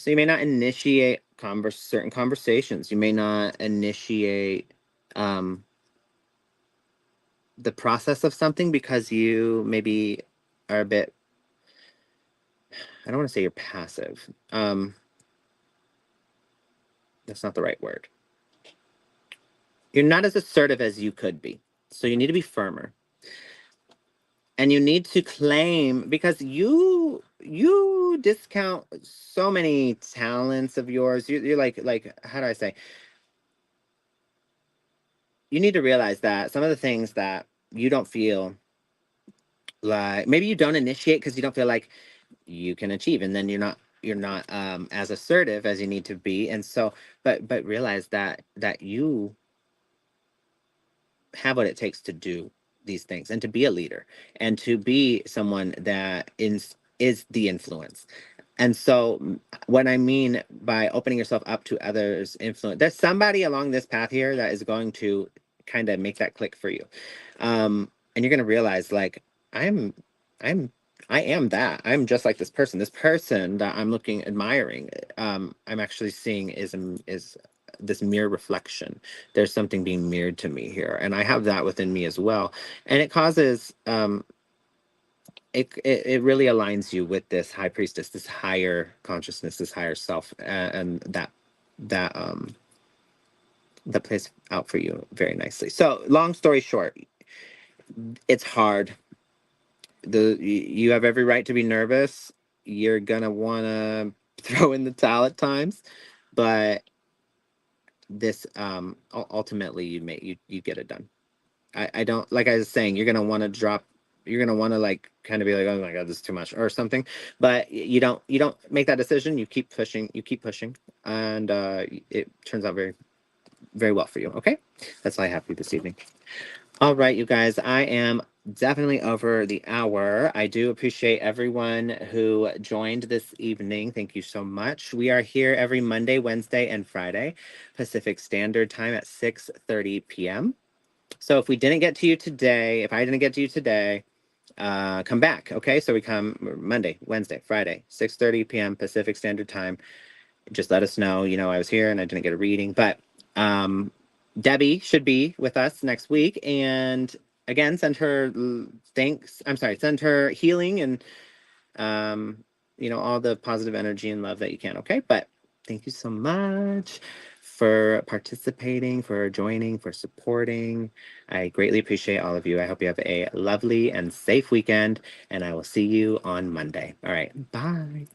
you may not initiate certain conversations. You may not initiate the process of something because you maybe are a bit, I don't want to say you're passive. That's not the right word. You're not as assertive as you could be. So you need to be firmer. And you need to claim, because you discount so many talents of yours. You're like, how do I say? You need to realize that some of the things that you don't feel like, maybe you don't initiate because you don't feel like you can achieve, and then you're not as assertive as you need to be. And so, but realize that you have what it takes to do these things, and to be a leader, and to be someone that is the influence. And so what I mean by opening yourself up to others' influence, there's somebody along this path here that is going to kind of make that click for you. And you're going to realize, like, i'm i'm I am that. I'm just like this person. This person that I'm admiring, I'm actually seeing is this mirror reflection. There's something being mirrored to me here, and I have that within me as well. And it causes it really aligns you with this high priestess, this higher consciousness, this higher self, and that that plays out for you very nicely. So, long story short, it's hard. You have every right to be nervous. You're gonna want to throw in the towel at times, but this ultimately you get it done. I don't, like I was saying, you're gonna want to drop you're gonna want to like kind of be like, oh my god, this is too much or something. But you don't make that decision. You keep pushing, and it turns out very, very well for you. Okay, that's all I have for you this evening. All right, you guys, I am definitely over the hour. I do appreciate everyone who joined this evening. Thank you so much. We are here every Monday, Wednesday, and Friday, Pacific Standard Time at 6:30 p.m. So if we didn't get to you today, if I didn't get to you today, come back. Okay, so we come Monday, Wednesday, Friday, 6:30 p.m. Pacific Standard Time. Just let us know. You know, I was here and I didn't get a reading, but Debbie should be with us next week. And again, send her thanks. I'm sorry, send her healing and, you know, all the positive energy and love that you can. Okay. But thank you so much for participating, for joining, for supporting. I greatly appreciate all of you. I hope you have a lovely and safe weekend, and I will see you on Monday. All right. Bye.